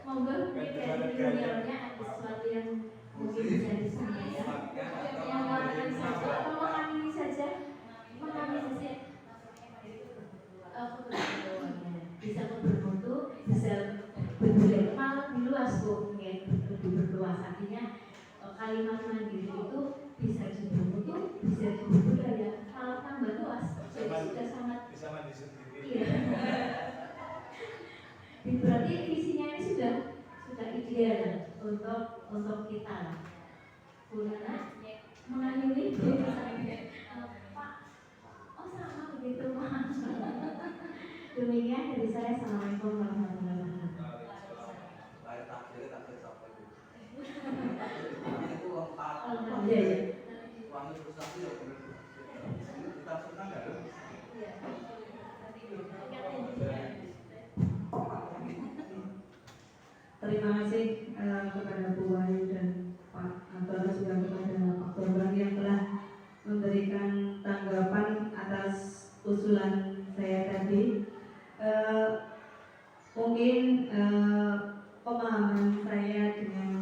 Monggo mungkin dari juniornya ada sesuatu yang mungkin bisa disampaikan. Yang lain saja atau memahami saja, bisa bermutu, bisa berbudaya, malah lebih luas Bu, mungkin lebih berluas. Artinya kalimat mandiri itu bisa bermutu, bisa berbudaya, malah tambah luas. Jadi sudah sangat bisa mandi sendiri. Iya. Berarti visinya ini sudah ideal untuk kita. Karena mengayomi Pak. Oh sama begitu. Demikian dari saya. Assalamualaikum warahmatullahi wabarakatuh. Lain takdir sampai itu. Itu lengkap. Iya, iya. Wangi frustasi ya benar. Kita senang ya. Terima kasih kepada Bu Wahyu dan Pak Anton, juga kepada Pak Bambang yang telah memberikan tanggapan atas usulan saya tadi. Mungkin pemahaman saya dengan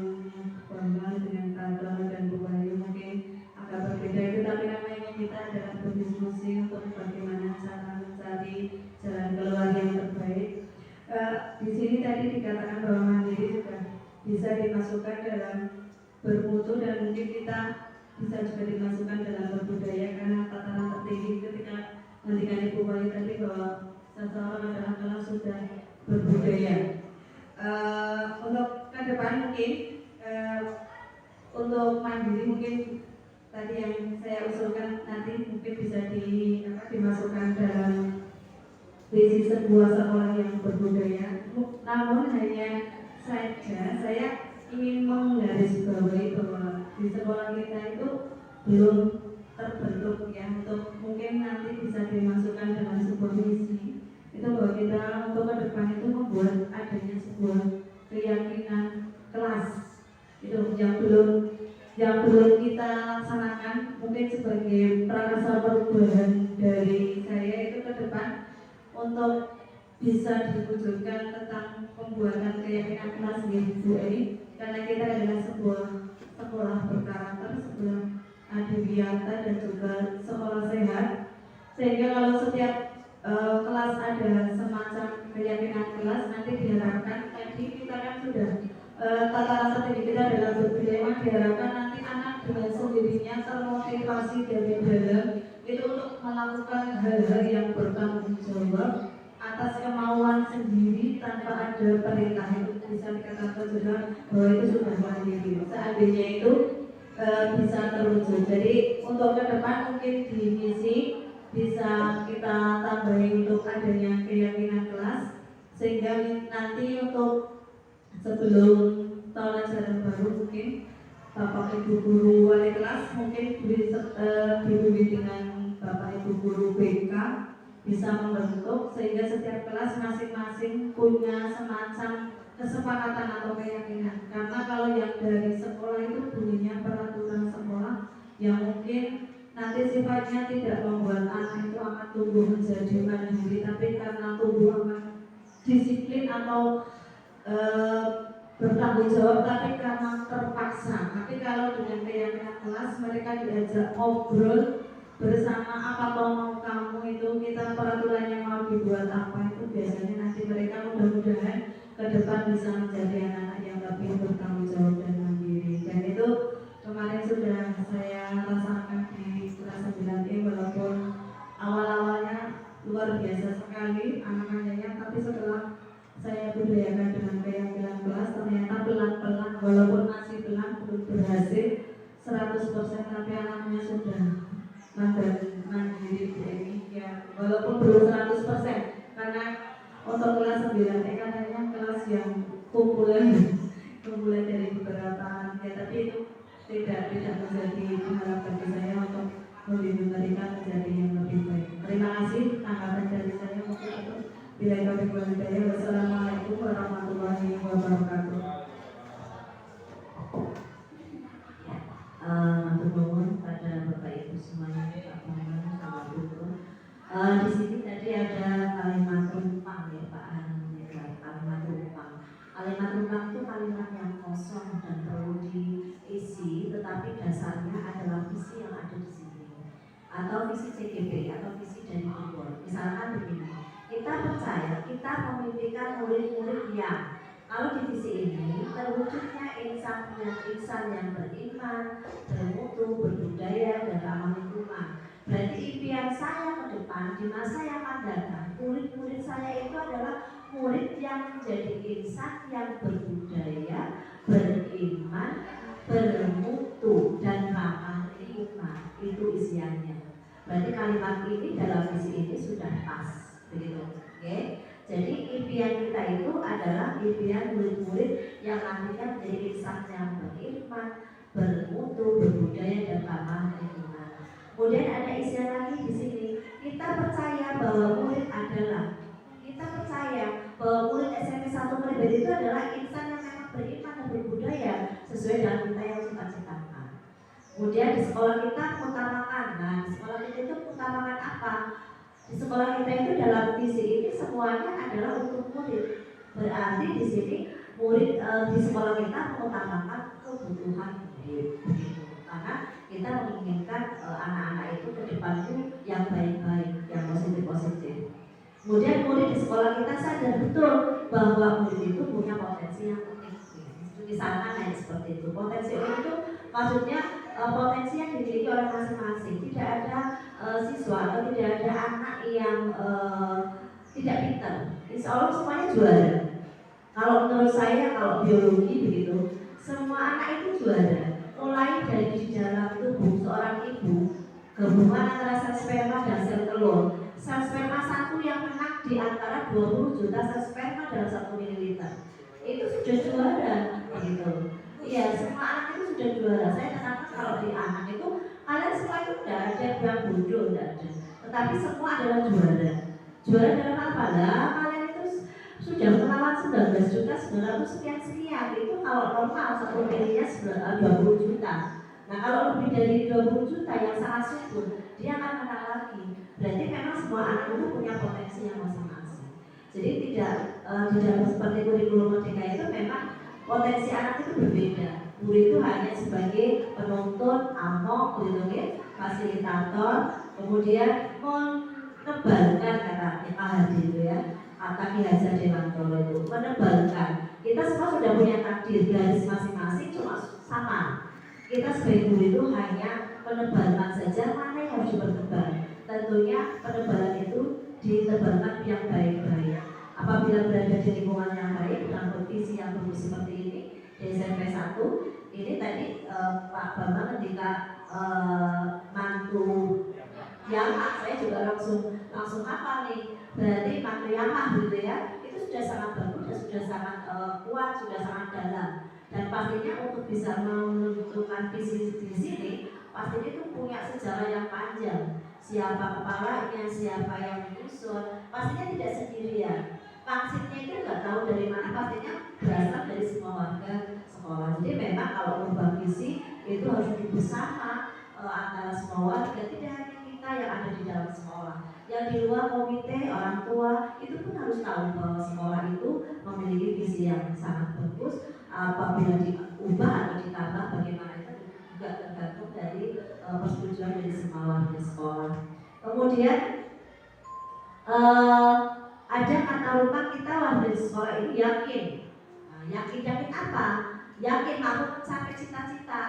Bambang, dengan Pak Anton dan Bu Wahyu mungkin agak berbeda, tetapi namanya kita adalah berdiskusi untuk bagaimana cara mencari jalan keluar yang terbaik. Di sini tadi dikatakan bahwa mandiri juga bisa dimasukkan dalam bermutu, dan mungkin kita bisa juga dimasukkan dalam berbudaya, karena tataran tertinggi ketika nantikan Ibu Wahyu tadi bahwa seseorang adalah kalau sudah berbudaya. Untuk ke depan mungkin untuk mandiri mungkin tadi yang saya usulkan nanti mungkin bisa dimasukkan dalam visi sebuah sekolah yang berbudaya. Namun hanya saja saya ingin menggarisbawahi bahwa di sekolah kita itu belum terbentuk ya, untuk mungkin nanti bisa dimasukkan dalam sebuah misi itu bahwa kita untuk ke depan itu membuat adanya sebuah keyakinan kelas itu yang belum kita laksanakan. Mungkin sebagai prakarsa perubahan dari saya itu ke depan untuk bisa diwujudkan tentang pembuatan keyakinan kelas di Bu Eri, karena kita adalah sebuah sekolah berkarakter, sebuah adiwiyata dan juga sekolah sehat, sehingga kalau setiap kelas ada semacam keyakinan kelas, nanti diharapkan tadi kita kan sudah tataran tertinggi kita adalah berbudaya, diharapkan nanti anak dengan sendirinya termotivasi dari dalam itu untuk melakukan hal-hal yang bertanggung jawab atas kemauan sendiri tanpa ada perintah. Itu bisa dikatakan juga bahwa itu sudah mandiri. Seandainya itu bisa terwujud. Jadi untuk ke depan mungkin di misi bisa kita tambahin untuk adanya keyakinan kelas, sehingga nanti untuk sebelum tahun ajaran baru mungkin Bapak Ibu Guru Wali Kelas mungkin dibimbing dengan Bapak Ibu Guru BK bisa membentuk, sehingga setiap kelas masing-masing punya semacam kesepakatan atau keyakinan. Karena kalau yang dari sekolah itu bunyinya peraturan sekolah yang mungkin nanti sifatnya tidak membuat anak itu akan tumbuh menjadi mandiri, tapi karena tumbuh akan disiplin atau bertanggung jawab, tapi karena terpaksa. Tapi kalau dengan keyakinan kelas mereka diajak ngobrol bersama, apa mau kamu itu kita peraturannya mau dibuat apa, itu biasanya nanti mereka mudah-mudahan ke depan bisa menjadi anak-anak yang lebih bertanggung jawab dan mandiri. Dan itu kemarin sudah saya rasakan di kelas 9E, walaupun awal-awalnya luar biasa sekali anak-anaknya, tapi setelah saya budayakan dengan keyakinan kelas, ternyata pelan-pelan walaupun masih belum berhasil 100%, tapi anaknya sudah mandiri ini ya, walaupun belum 100%, karena untuk kelas 9 katanya kelas yang kumpulan dari beberapa ya, tapi itu tidak menjadi pengharap bagi saya untuk memberikan menjadi yang lebih baik. Terima kasih tanggapan dari saya mungkin itu. Bila kami berhidayah, wassalamualaikum warahmatullahi wabarakatuh. Matur nuwun pada Bapak Ibu semuanya, Pak Bambang sama Bu Guru. Di sini tadi ada kalimat rumpang ya Pak kalimat rumpang. Kalimat rumpang itu kalimat yang kosong dan perlu diisi, tetapi dasarnya adalah visi yang ada di sini, atau visi CGP atau visi dari Bogor. Misalkan begini, kita percaya kita memimpikan murid-murid yang kalau di visi ini terwujudnya insan yang beriman, bermutu, berbudaya, dan ramah lingkungan. Berarti impian saya ke depan di masa yang akan datang, murid-murid saya itu adalah murid yang menjadi insan yang berbudaya, beriman, bermutu, dan ramah lingkungan. Itu isiannya. Berarti kalimat ini dalam visi ini sudah pas. begitu. Oke. Jadi impian kita itu adalah impian murid-murid yang nantinya menjadi insan yang beriman, bermutu, berbudaya dan ramah lingkungan. Kemudian ada istilah lagi di sini. Kita percaya bahwa murid SMP 1 Merebet itu adalah insan yang memang beriman dan berbudaya sesuai dengan kita yang cita-citakan. Kemudian di sekolah kita mengutamakan, di sekolah kita itu mengutamakan apa? Di sekolah kita itu dalam visi ini semuanya adalah untuk murid. Berarti di sini murid di sekolah kita mengutamakan kebutuhan murid. Karena kita menginginkan anak-anak itu ke depan itu yang baik-baik, yang positif-positif. Kemudian murid di sekolah kita sadar betul bahwa murid itu punya potensi yang unik. Misalkan seperti itu. Potensi unik itu maksudnya potensi yang dimiliki oleh masing-masing. Tidak ada siswa atau tidak ada anak yang tidak pintar. Insya Allah semuanya juara. Kalau menurut saya, kalau biologi begitu, semua anak itu juara. Mulai dari di dalam tubuh seorang ibu, gabungan antara sel sperma dan sel telur. Sel sperma satu yang menang di antara 20 juta sel sperma dalam 1 ml. Itu sudah juara, begitu. Iya, semua anak itu sudah juara. Saya terangkan kalau di anak itu kalian semua itu tidak ada yang bodoh, tidak ada. Tetapi semua adalah juara. Juara dalam apa? Kalian itu sudah melawan 19 juta 900 sekian. Itu kalau normal 1 miliarnya 20 juta. Nah kalau lebih dari 20 juta yang sangat subur, dia akan menang lagi. Berarti memang semua anak itu punya potensi yang masing-masing. Jadi tidak seperti kurikulum merdeka itu memang potensi anak itu berbeda. Guru itu hanya sebagai penuntun, amok, fasilitator, kemudian menebalkan kata Hadi itu ya. Kata Ki Hajar Dewantoro itu menebalkan. Kita semua sudah punya takdir, garis masing-masing cuma sama. Kita sebagai guru itu hanya menebalkan saja mana yang harus dipertebal. Tentunya penebalan itu ditebalkan yang baik-baik. Apabila berada di lingkungan yang baik dengan kondisi yang bagus seperti ini di SMP 1, ini tadi Pak Bambang ketika mantu Yamah, saya juga langsung hafal nih. Berarti mantu Yamah gitu ya, itu sudah sangat bagus dan sudah sangat kuat, sudah sangat dalam. Dan pastinya untuk bisa menentukan visi di sini, pastinya itu punya sejarah yang panjang. Siapa kepalanya, siapa yang menyusun, pastinya tidak sendirian. Pangsitnya itu nggak tahu dari mana, pastinya berasal dari semua warga sekolah. Jadi memang kalau merubah visi itu harus bersama antara semua warga, tidak hanya kita yang ada di dalam sekolah. Yang di luar komite, orang tua itu pun harus tahu bahwa sekolah itu memiliki visi yang sangat bagus. Apabila diubah atau ditambah bagaimana itu juga tergantung dari persetujuan dari semua warga sekolah. Kemudian ada kata rumah kita warga sekolah ini yakin. Yakin apa? Yakin mampu mencapai cita-cita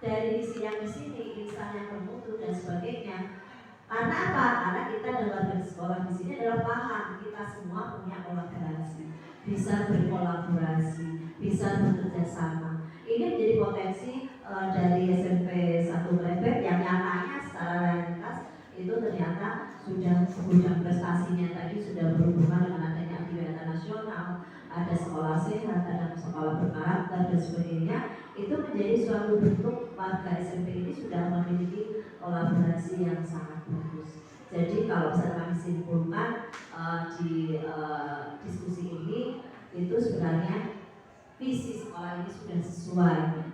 dari misi yang di sini, insan yang bermutu dan sebagainya. Karena apa? Karena kita dan warga sekolah di sini adalah paham kita semua punya kolaborasi, bisa berkolaborasi, bisa bekerja sama. Ini menjadi potensi dari SMP 1 Merebet yang nyatanya secara realitas itu ternyata sudah sebutkan prestasinya tadi sudah berhubungan dengan adanya aktivitas nasional, ada sekolah sehat, ada sekolah berkarakter dan sebagainya. Itu menjadi suatu bentuk warga SMP ini sudah memiliki kolaborasi yang sangat bagus. Jadi kalau bisa kami simpulkan di diskusi ini itu sebenarnya visi sekolah ini sudah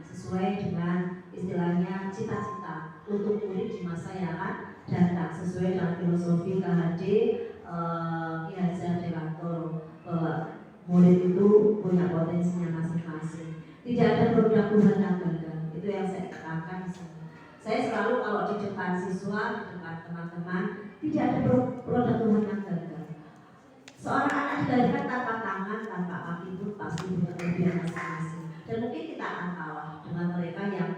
sesuai dengan istilahnya cita-cita untuk murid di masa yang akan datang, sesuai dengan filosofi KHD Ki Hajar Dewantoro bahwa murid itu punya potensinya masing-masing. Tidak ada produk Tuhan yang gagal. Itu yang saya katakan di sini. Saya selalu kalau di depan siswa, di depan teman-teman, tidak ada produk Tuhan yang gagal. Seorang anak dilahirkan tanpa tangan, tanpa kaki pun pasti punya kelebihan masing-masing. Dan mungkin kita akan kalah dengan mereka yang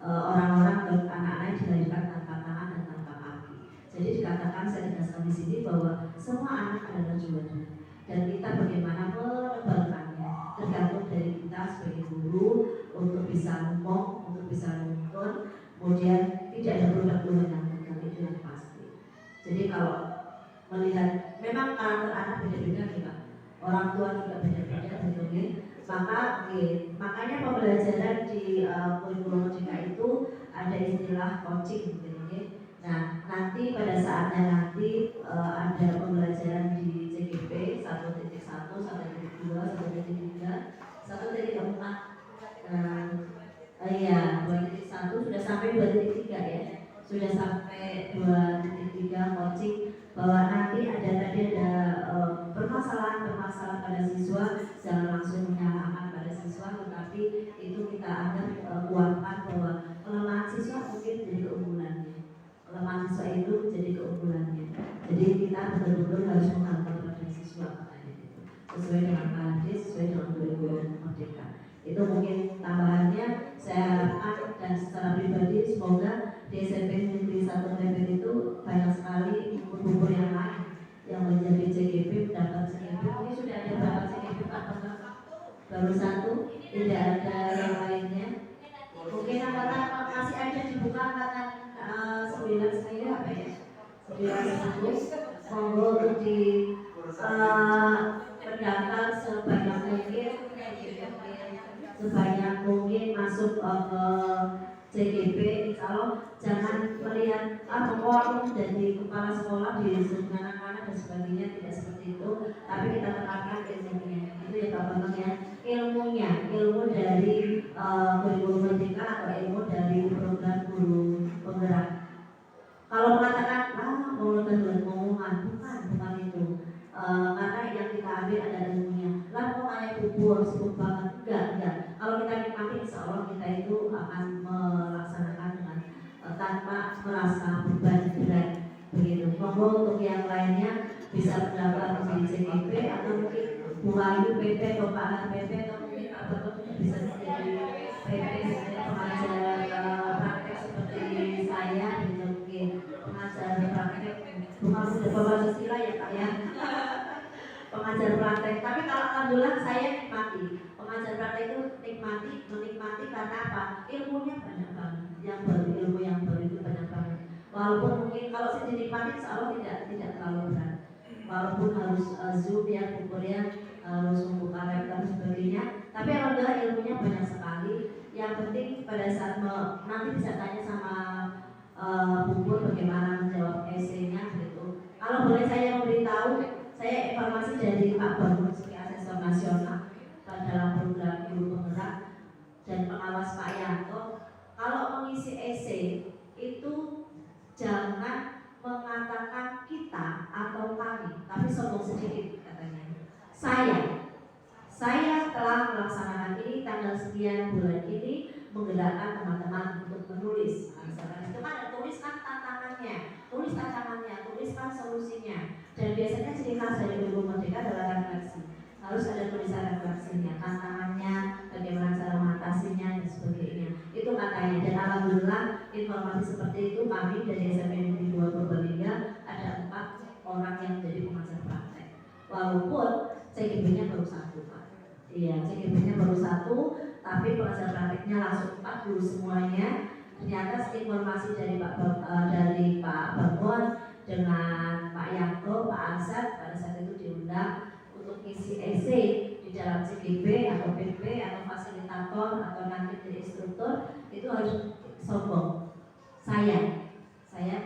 orang-orang atau anak-anak yang dilahirkan tanpa tangan dan tanpa kaki. Jadi dikatakan saya tegaskan di sini bahwa semua anak adalah juara. Dan kita bagaimana menebalkannya tergantung dari kita sebagai guru untuk bisa ngomong, untuk bisa nuntun. Kemudian tidak ada produk Tuhan yang gagal, itu yang pasti. Jadi kalau melihat memang karakter anak beda-beda nih Pak, orang tua juga beda-beda tentunya. Makanya pembelajaran di kurikulum merdeka itu ada istilah coaching gitu. Nah nanti pada saatnya nanti ada pembelajaran di CGP 1.1, 1.2, 1.3, 1.4. Iya 2.1 sudah sampai 2.3 ya, sudah sampai 2.3 coaching, bahwa nanti ada permasalahan pada siswa, jangan langsung menyalahkan pada siswa, tetapi itu kita akan kuatkan bahwa kelemahan siswa mungkin jadi keunggulannya, kelemahan siswa itu jadi keunggulannya. Jadi kita betul-betul harus menghargai pada siswa katanya itu, sesuai dengan hadis, sesuai dengan kurikulum merdeka. Itu mungkin tambahannya. Saya harapkan dan secara pribadi semoga di SMP Negeri 1 Mepet itu banyak sekali buku yang lain yang menjadi CGP, mendapat CGP. Ini sudah ada berapa CGP Pak? Baru 1, tidak ada yang lainnya. Mungkin angkatan masih ada dibuka angkatan 9 saya apa ya? 9 monggo untuk di mendaftar sebanyak mungkin masuk ke CGP. Insya Allah jangan melihat pokoknya jadi kepala sekolah di anak-anak dan sebagainya, tidak seperti itu, tapi kita terapkan ilmunya. Itu ya Pak Bambang ya, ilmu dari kurikulum merdeka atau ilmu dari program guru penggerak. Kalau mengatakan omongan bukan itu, karena yang kita ambil ada ilmunya. Lah kok kayak bubur sibuk banget, enggak. Kalau kita nikmati, insya Allah kita itu akan melaksanakan dengan tanpa merasa beban berat begitu. Monggo untuk yang lainnya bisa mendaftar di CGP atau mungkin Bu Ayu PP atau Pak Har PP atau mungkin Pak Bapak bisa menjadi PP pengajar praktek seperti saya, gitu mungkin pengajar praktek bukan sudah Pancasila ya Pak ya. Pengajar praktek, tapi kalau alhamdulillah saya nikmati pengajar praktek itu, menikmati karena apa? Ilmunya banyak banget, ilmu yang baru itu banyak banget. Walaupun mungkin kalau saya dinikmati, insya Allah tidak terlalu berat. Walaupun harus zoom ya, kumpulnya harus membuka laptop dan sebagainya, tapi alhamdulillah ilmunya banyak sekali. Yang penting pada saat nanti bisa tanya sama Bubur bagaimana menjawab esainya gitu. Kalau boleh saya memberitahu, saya informasi dari Pak Bambang sebagai asesor nasional dalam program guru penggerak dan pengawas Pak Yanto. Kalau mengisi esai itu jangan mengatakan kita atau kami, tapi sombong sedikit katanya. Saya telah melaksanakan ini tanggal sekian bulan ini, menggerakkan teman-teman untuk menulis. Misalkan itu kan tuliskan tantangannya, tuliskan solusinya. Dan biasanya ciri khas dari guru merdeka adalah refleksi. Harus ada tulisan refleksinya, tantangannya, bagaimana cara mengatasinya dan sebagainya. Itu katanya. Dan alhamdulillah informasi seperti itu kami dari SMP Negeri 2 Purbalingga ada 4 orang yang menjadi pengajar praktek. Walaupun CGP-nya baru 1 Pak. Iya, CGP-nya baru 1, tapi pengajar prakteknya langsung 40 semuanya. Ternyata informasi dari Pak Bambon dengan Pak Yanto, Pak Ansat pada saat itu diundang untuk isi esai di dalam CGP atau PP atau fasilitator atau nanti jadi instruktur, itu harus sombong. Saya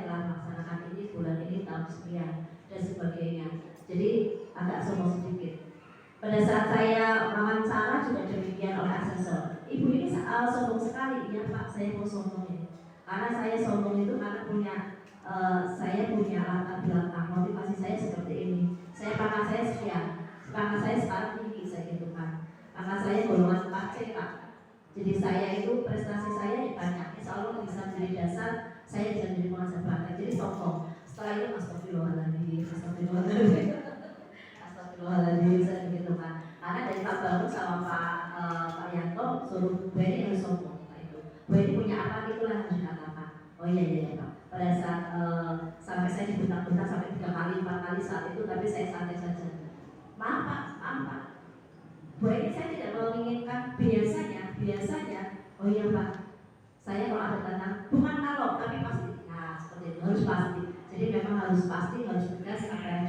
telah melaksanakan ini bulan ini tahun sekian dan sebagainya. Jadi agak sombong sedikit. Pada saat saya wawancara juga demikian oleh asesor. Ibu ini sombong sekali. Ya Pak, saya mau sombong ini. Karena saya sombong itu karena saya punya latar belakang, motivasi saya seperti ini. Pangkat saya sekian, pangkat saya sekarang tinggi, saya gitu kan. Pangkat saya golongan 4C Pak. Jadi saya itu prestasi saya banyak. Insya Allah bisa menjadi dasar saya bisa menjadi pengajar praktek. Jadi sombong. Setelah itu astagfirullahaladzim, saya begitu kan. Karena dari Pak Baru sama Pak Yanto suruh Bu Eni harus sombong. Bu Eni punya apa itulah harus dikatakan. Oh iya Pak. Pada saat sampai saya dibentak-bentak sampai 3 kali 4 kali saat itu, tapi saya santai saja. Maaf Pak. Bu Eni saya tidak menginginkan biasanya. Oh iya Pak. Saya kalau ada bukan kalau tapi pasti. Nah seperti itu harus pasti. Jadi memang harus pasti, harus tegas apa yang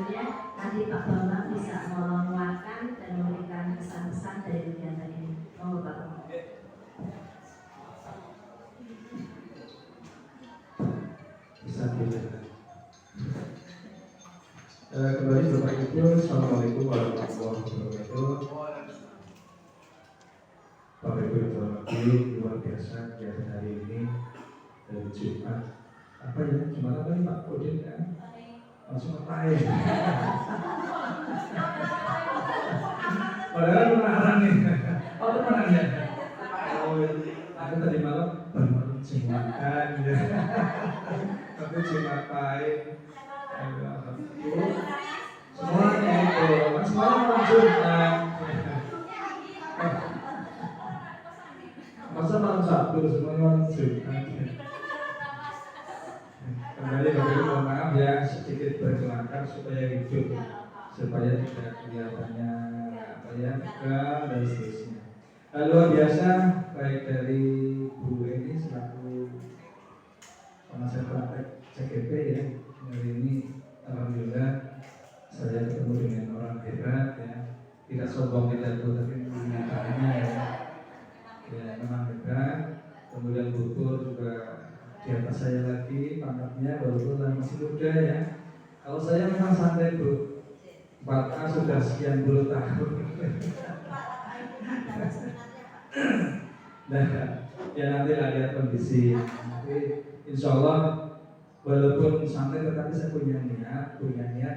selanjutnya nanti Pak Bambang bisa menguatkan dan memberikan pesan-pesan dari kegiatan ini. Monggo Pak Bambang. Kembali Bapak Ibu, Assalamualaikum warahmatullahi wabarakatuh. Bapak Ibu yang saya hormati, luar biasa kegiatan hari ini dari Jumat. Apa ya? Jumat apa nih Pak Kodin kan? Langsung ngapain? Padahal menahan nih. Oh temenan ya? Oh, aku tadi malam baru Jumatan ya. Tapi Jumat pahit. Semuanya itu, semuanya Jumat. Masa malam Sabtu semuanya malam Jumat. Kembali bagi mohon maaf ya, sedikit berkelakar supaya hidup, supaya tidak kelihatannya apa ya, tegang dan seterusnya. Luar biasa, baik dari Bu Eni selaku penasihat praktek CGP ya, hari ini alhamdulillah saya ketemu dengan orang hebat ya, tidak sombong tidak itu, tapi kenyataannya ya memang hebat. Kemudian Bu Pur juga di atas saya lagi pangkatnya, walaupun masih muda ya. Kalau saya memang santai Bu, 4A sudah sekian puluh tahun. Nah, ya nanti lihat kondisi. Nanti insya Allah walaupun santai tetapi saya punya niat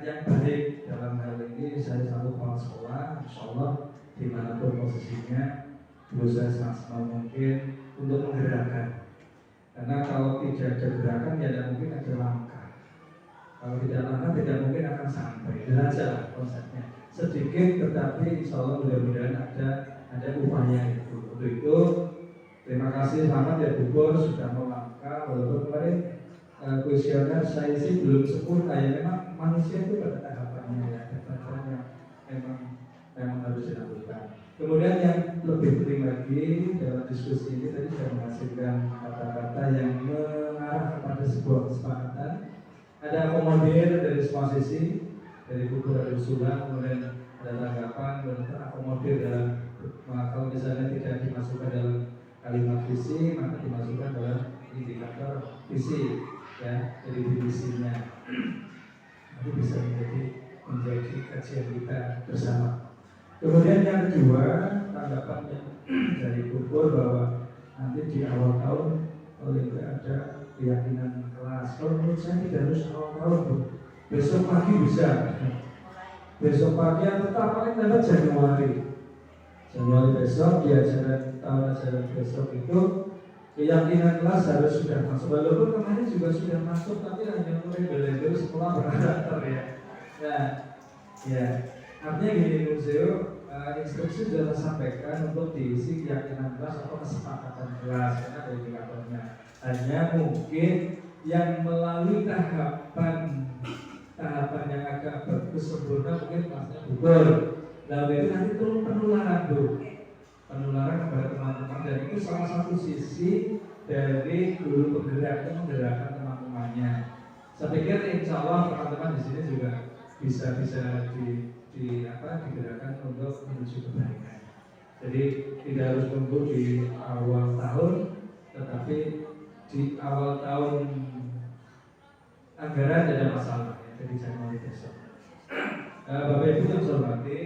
yang baik dalam hal ini. Saya selalu kepala sekolah, insya Allah dimanapun posisinya berusaha semaksimal mungkin untuk menggerakkan. Karena kalau tidak ada gerakan, ya tidak mungkin ada langkah. Kalau tidak langkah, tidak mungkin akan sampai. Belajar konsepnya sedikit, tetapi insya Allah mudah-mudahan ada upaya itu. Untuk itu, terima kasih selamat ya Bu Bor sudah melangkah. Walaupun kemarin kuesioner saya sih belum sempurna ya. Memang manusia itu pada tahapannya ya. Tahapannya memang harus dilakukan. Kemudian yang lebih penting lagi dalam diskusi ini tadi saya menghasilkan kata-kata yang mengarah kepada sebuah kesepakatan. Ada akomodir dari semua sisi, dari buku dan usulan, kemudian ada tanggapan dan terakomodir dalam kalau misalnya tidak dimasukkan dalam kalimat visi, maka dimasukkan dalam indikator visi, ya, jadi divisinya. Itu bisa menjadi kajian kita bersama. Kemudian yang kedua, tanggapan dari Bogor bahwa nanti di awal tahun oleh ada keyakinan kelas. Kalau menurut saya tidak harus awal tahun, Bu. Besok pagi bisa. Besok pagi atau paling lambat Januari besok di ajaran tahun ajaran besok itu keyakinan kelas harus sudah masuk. Walaupun kemarin juga sudah masuk, tapi hanya mulai belajar sekolah berkarakter ya. Nah, ya. Artinya gini museum, instruksi sudah sampaikan untuk diisi keyakinan kelas atau kesepakatan kelas karena ada indikatornya. Hanya mungkin yang melalui tahapan yang agak sempurna mungkin kelasnya gugur. Lalu itu nanti turun penularan Bu, penularan kepada teman-teman, dan itu salah satu sisi dari guru penggerak yang menggerakkan teman-temannya. Saya pikir insya Allah teman-teman di sini juga bisa digerakkan untuk menuju kebaikan. Jadi tidak harus tunggu di awal tahun, tetapi di awal tahun anggaran tidak ada masalah ya, jadi Januari besok. Bapak Ibu yang saya hormati,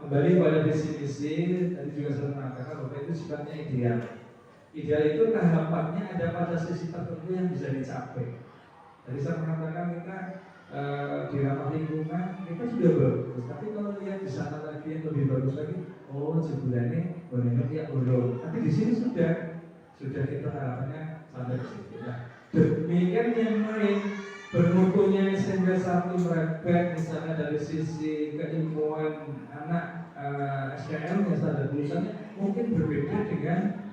kembali pada visi-misi tadi juga saya mengatakan bahwa itu sifatnya ideal. Ideal itu tahapannya ada pada sisi tertentu yang bisa dicapai. Tadi saya mengatakan kita di ramah lingkungan kita sudah bagus, tapi kalau lihat di sana lagi yang lebih bagus lagi, oh sebulannya boleh ya belum. Tapi di sini sudah kita harapannya sampai ke situ. Nah, demikian yang lain bermutunya SMP 1 merepet misalnya dari sisi keilmuan anak SKL nya standar lulusannya mungkin berbeda dengan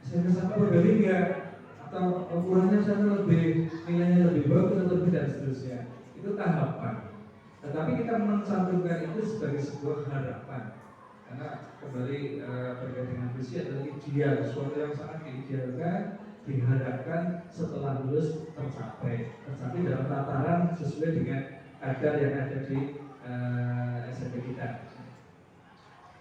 SMP 1 Purbalingga atau ukurannya sana lebih nilainya lebih bagus atau lebih dan seterusnya. Itu tahapan. Tetapi kita mencantumkan itu sebagai sebuah harapan. Karena kembali berkaitan dengan visi adalah ideal, sesuatu yang sangat diidealkan, diharapkan setelah lulus tercapai dalam tataran sesuai dengan kadar yang ada di SMP kita.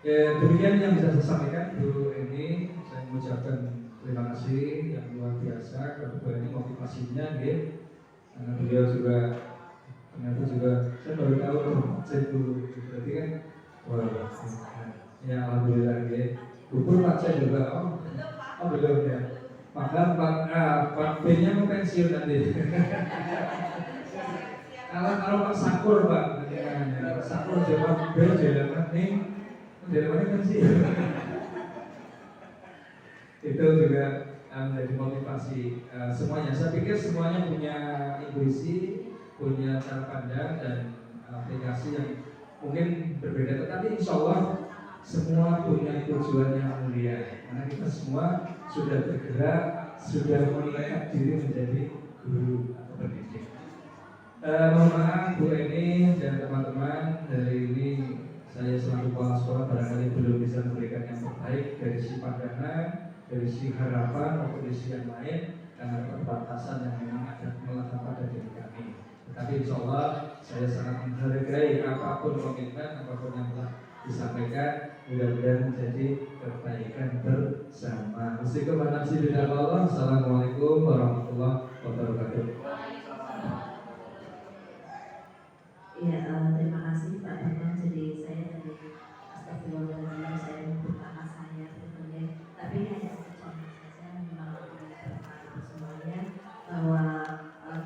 Ya, demikian yang bisa saya sampaikan Bu Eni. Saya mengucapkan terima kasih yang luar biasa kepada Bu Eni, motivasinya gitu. Karena beliau juga ternyata juga saya baru tahu Bu, berarti kan wah, ya alhamdulillah gitu. Bubur Pak saya juga belum ya. Maka Pak B-nya mau pensiun nanti. Kalau Pak Sakur Pak, Pak Sakur jawab B jalan nih. Dari mana kan sih? Itu juga menjadi motivasi semuanya. Saya pikir semuanya punya intuisi, punya cara pandang dan aplikasi yang mungkin berbeda. Tetapi insya Allah semua punya tujuan yang mulia. Karena kita semua sudah bergerak, sudah mengikat diri menjadi guru atau pendidik. Mohon maaf Bu Eni dan teman-teman, dari ini saya selaku kepala sekolah barangkali belum bisa memberikan yang terbaik dari sisi pandangan, dari sisi harapan maupun dari sisi yang lain karena keterbatasan yang memang ada melekat pada diri kami. Tetapi insya Allah saya sangat menghargai apapun komitmen, apapun yang telah disampaikan, mudah-mudahan menjadi kebaikan bersama. Assalamualaikum warahmatullahi wabarakatuh. Ya, terima kasih Pak Bambang. Jadi saya dari astagfirullahaladzim, saya membuka saya tentunya. Tapi ini hanya satu contoh saja memang semuanya bahwa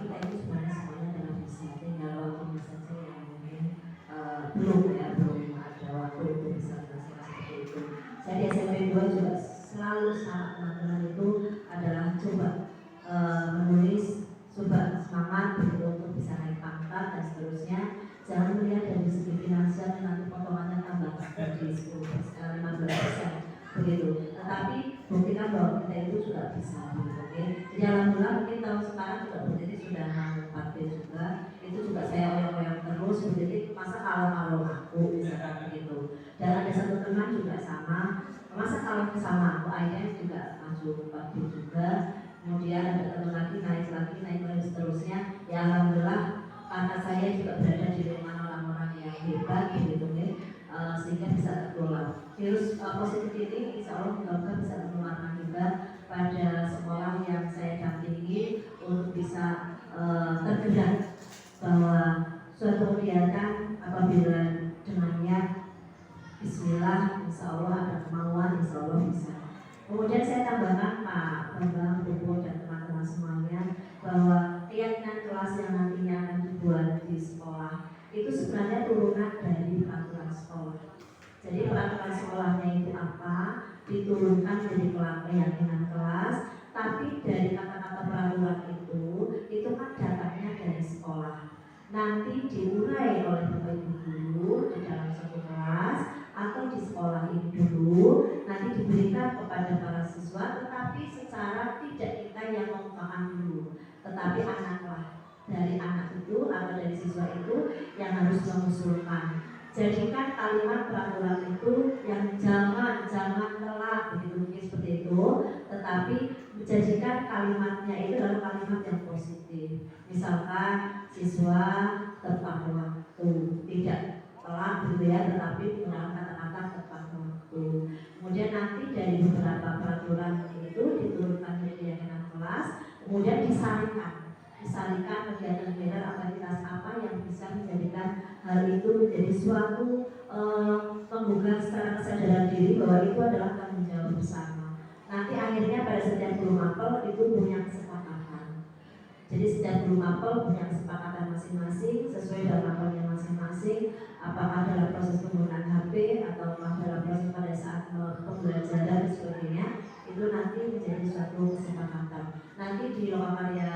kita itu sebenarnya semuanya adalah bisa. Tinggal waktunya saja yang mungkin belum ada waktu untuk bisa melaksanakan seperti itu. Saya di SMP 2 juga selalu saat teman-teman itu adalah coba menulis, coba semangat begitu untuk bisa naik pangkat dan seterusnya. Jangan melihat dari segi finansial nanti potongannya tambah dari 10%, 15% begitu. Tetapi buktikan bahwa kita itu juga bisa, oke? Jadi alhamdulillah mungkin tahun sekarang juga berarti sudah 4B juga. Itu juga saya oyang-oyang terus, berarti masa kalau aku misalkan begitu. Dan ada satu teman juga sama, masa kalau sama aku akhirnya juga masuk 4B juga. Kemudian ada teman lagi naik dan seterusnya. Ya alhamdulillah karena saya juga berada di lingkungan orang-orang yang hebat begitu ya, sehingga bisa tertular. Virus positif ini insya Allah mudah-mudahan bisa menularkan juga pada sekolah yang saya dampingi untuk bisa tergerak bahwa suatu kegiatan apabila dengan niat Bismillah, insya Allah ada kemauan, insya Allah bisa. Kemudian saya tambahkan Pak Bambang, Bu dan teman-teman semuanya bahwa keyakinan kelas yang nantinya akan dibuat di sekolah itu sebenarnya turunan dari peraturan sekolah. Jadi peraturan sekolahnya itu apa? Diturunkan dari keyakinan kelas, tapi dari kata-kata peraturan itu kan datangnya dari sekolah. Nanti diurai oleh Bapak Ibu guru di dalam satu kelas atau di sekolah ini dulu, nanti diberikan kepada para siswa, tetapi secara tidak kita yang mengungkapkan dulu, tetapi anaklah dari anak itu atau dari siswa itu yang harus mengusulkan. Jadikan kalimat peraturan itu yang jangan telat begitu mungkin seperti itu, tetapi menjadikan kalimatnya itu adalah kalimat yang positif. Misalkan siswa tepat waktu, tidak telat gitu ya, tetapi menggunakan kata-kata tepat waktu. Kemudian nanti dari beberapa peraturan itu diturunkan dari keyakinan kelas, kemudian disalurkan kegiatan-kegiatan aktivitas apa yang bisa menjadikan hal itu menjadi suatu menggugah secara kesadaran diri bahwa itu adalah tanggung jawab bersama. Nanti akhirnya pada setiap guru mapel itu punya kesepakatan. Jadi setiap guru mapel punya kesepakatan masing-masing sesuai dengan mapelnya masing-masing. Apakah dalam proses penggunaan HP atau dalam proses pada saat pembelajaran dan sebagainya, itu nanti menjadi suatu kesepakatan. Nanti di Lokakarya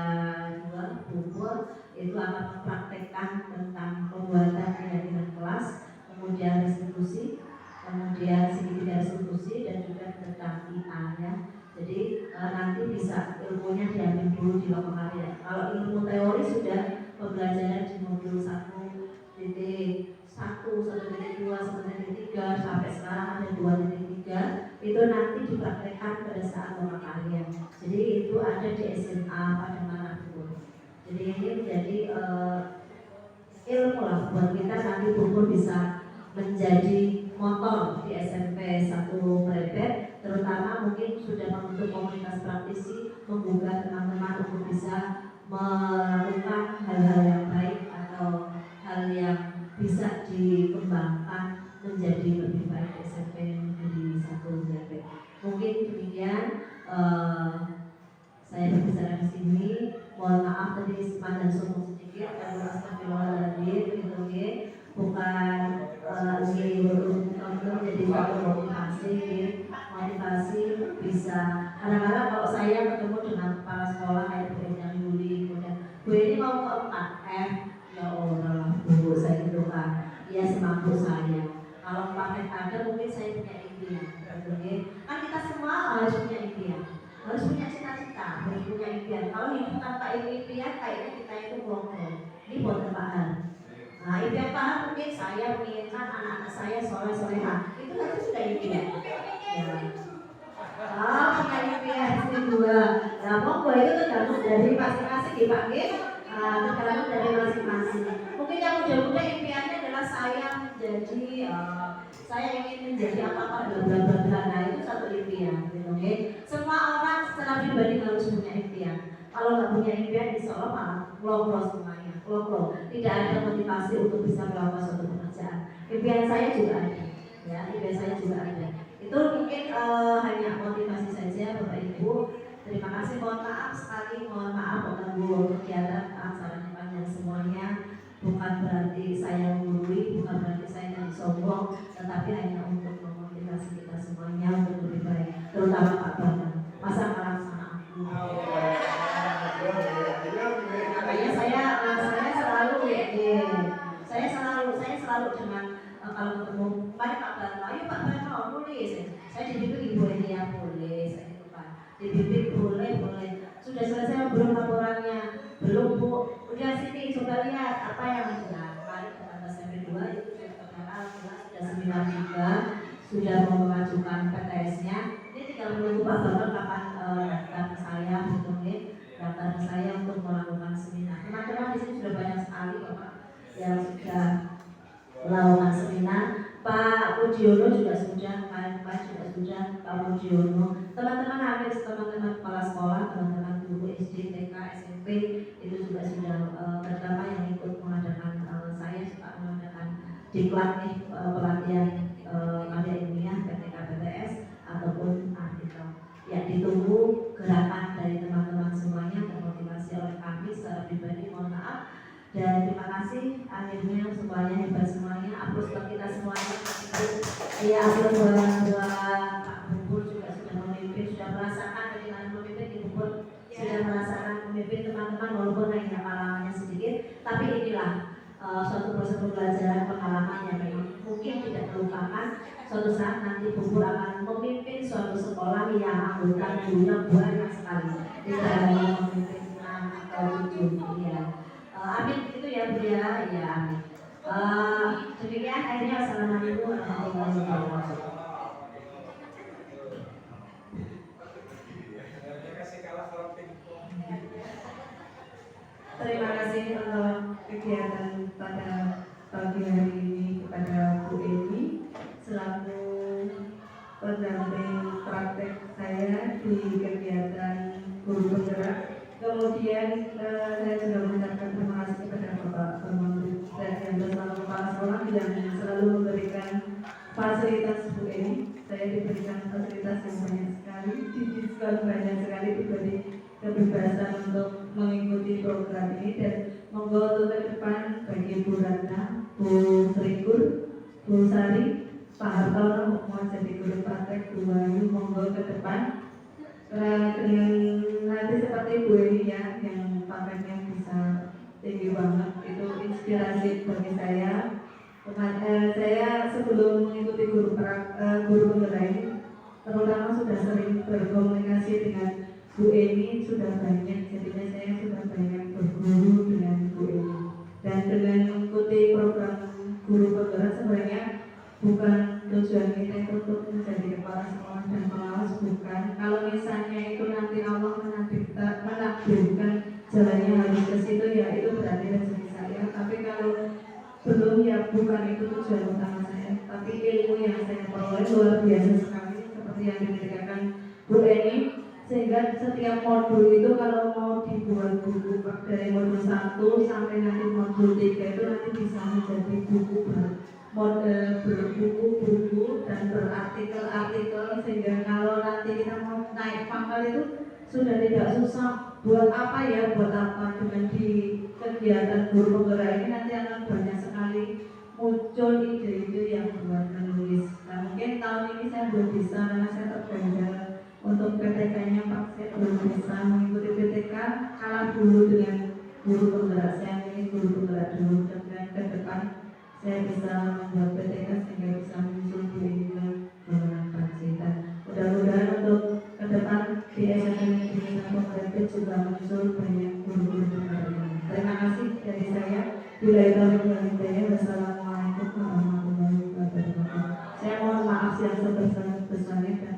2 Bogor itu akan mempraktekkan tentang pembuatan keyakinan kelas, kemudian restitusi, kemudian segitiga restitusi dan juga tentang IA ya. Jadi nanti bisa ilmunya diambil dulu di Lokakarya. Kalau ilmu teori sudah pembelajaran di modul 1.1, 1.2, 1.3 sampai sekarang ada 2.3, itu nanti dipraktekkan pada saat Lokakarya. Jadi itu ada di SMA pada Marabun. Jadi ini menjadi ilmu lah buat kita nanti Bubur bisa menjadi motor di SMP 1 Merebet, terutama mungkin sudah membentuk komunitas praktisi, menggugah teman-teman untuk bisa melakukan hal-hal yang baik atau hal yang bisa dikembangkan menjadi lebih baik di SMP Negeri 1 Merebet. Mungkin demikian saya berbicara di sini. Mohon maaf tadi sempat dan sombong sedikit karena astagfirullahaladzim gitu ya. Bukan menjadi satu motivasi bisa kadang-kadang kalau saya ketemu dengan kepala sekolah kayak Bu yang Yuli, kemudian Bu ini mau ke 4F, ya Allah Bu saya gitu kan, ya semampu saya. Kalau 4F ada mungkin saya punya impian, kan kita semua harus punya impian, harus punya cita-cita, harus punya impian. Kalau hidup tanpa impian kayaknya kita itu bohong. Ini buat tebakan. Nah, impian paham mungkin saya menginginkan anak-anak saya soleh-soleha. Itu kan sudah impian. Ya. Punya impian itu dua. Nah, monggo itu tergantung dari masing-masing dipanggil, tergantung dari masing-masing. Mungkin yang muda-muda impiannya adalah saya menjadi, saya ingin menjadi apa-apa bla bla bla bla. Nah, itu satu impian, gitu ya. Semua orang secara pribadi harus punya impian. Kalau nggak punya impian, insya Allah malah ngobrol semuanya. Tidak ada motivasi untuk bisa melakukan suatu pekerjaan. Impian saya juga ada, ya, impian saya juga ada. Itu mungkin hanya motivasi saja, Bapak Ibu. Terima kasih. Mohon maaf sekali, mohon maaf mengganggu kegiatan acaranya panjang semuanya. Bukan berarti saya menggurui, bukan berarti saya yang sombong, tetapi hanya untuk memotivasi kita semuanya untuk lebih baik. Terutama Pak Bambang. Masa marah sama aku. Makanya saya selalu dengan kalau ketemu Pak Bambang, ayo Pak Bambang nulis. Saya dibimbing Ibu ini ya boleh, saya itu Pak. Dibimbing boleh. Sudah selesai belum laporannya? Belum Bu. Udah sini coba lihat apa yang ada. Mari kepada SMP 2 itu sudah seminar juga, sudah mau mengajukan PTS-nya. Ini tinggal menunggu Pak Bambang kapan daftar saya daftar saya untuk melakukan seminar. Teman-teman di sini sudah banyak sekali Bapak yang sudah melakukan seminar. Pak Pujiono juga sudah, Pak juga sudah, Pak Pujiono. Teman-teman hampir teman-teman kepala sekolah, teman-teman guru SD, TK, SMP itu juga sudah pertama yang ikut mengadakan saya suka mengadakan diklat nih pelatihan media ilmiah PTK PTS ataupun artikel. Ya ditunggu gerakan dari teman-teman semuanya termotivasi oleh kami secara pribadi. Mohon maaf. Dan terima kasih akhirnya semuanya hebat semuanya. Aplaus buat kita semuanya. Ya aplaus buat Pak Bubur juga sudah memimpin, sudah merasakan bagaimana memimpin di Bubur, sudah merasakan memimpin teman-teman walaupun hanya pengalamannya sedikit. Tapi inilah suatu proses pembelajaran pengalaman yang memang mungkin tidak terlupakan. Suatu saat nanti Bubur akan memimpin suatu sekolah yang anggota gurunya banyak sekali. Tidak hanya memimpin 6 atau 7 ya. Amin itu ya Bu ya, ya amin. Demikian akhirnya wassalamualaikum warahmatullahi wabarakatuh. Terima kasih untuk kegiatan pada pagi hari ini kepada Bu Eni selaku pendamping praktek saya di kegiatan guru penggerak. Kemudian saya juga mengucapkan terima kasih kepada Bapak Bambang dan bersama kepala sekolah yang selalu memberikan fasilitas Bu Eni. Saya diberikan fasilitas yang banyak sekali, didiskon banyak sekali, diberi kebebasan untuk mengikuti program ini. Dan monggo untuk ke depan bagi Bu Ratna, Bu Trikur, Bu Sari, Pak Hartono mau jadi guru praktek, Bu Wahyu, monggo ke depan. Dengan nanti seperti Bu Eni ya, yang pakainya bisa tinggi banget, itu inspirasi bagi saya. Saya sebelum mengikuti guru penggerak ini, terutama sudah sering berkomunikasi dengan Bu Eni, sudah banyak, jadinya saya sudah banyak berguru dengan Bu Eni. Dan dengan mengikuti program guru penggerak sebenarnya bukan tujuan kita itu untuk menjadi kepala sekolah dan pengawas, bukan. Kalau misalnya itu nanti Allah menakdirkan jalannya harus ke situ, ya itu berarti rezeki saya. Tapi kalau belum, ya bukan itu tujuan utama saya, tapi ilmu yang saya peroleh luar biasa sekali seperti yang dikatakan Bu Eni, sehingga setiap modul itu kalau mau dibuat buku dari modul 1 sampai nanti modul 3 itu nanti bisa menjadi buku berbuku dan berartikel-artikel, sehingga kalau nanti kita mau naik pangkat itu sudah tidak susah. Buat apa ya, buat apa, dengan di kegiatan guru penggerak ini nanti akan banyak sekali muncul ide-ide yang buat menulis. Nah, mungkin tahun ini saya belum bisa karena saya terganjal untuk PTK-nya Pak, saya belum bisa mengikuti PTK, kalah dulu dengan guru penggerak saya ini, guru penggerak dulu, dan ke depan saya bisa membuat PTK sehingga bisa muncul di golongan panci. Dan mudah-mudahan untuk ke depan di SMA Penggerak juga muncul banyak guru-guru penggerak. Terima kasih dari saya. Bila itu wassalamualaikum warahmatullahi wabarakatuh. Saya mohon maaf yang sebesar-besarnya.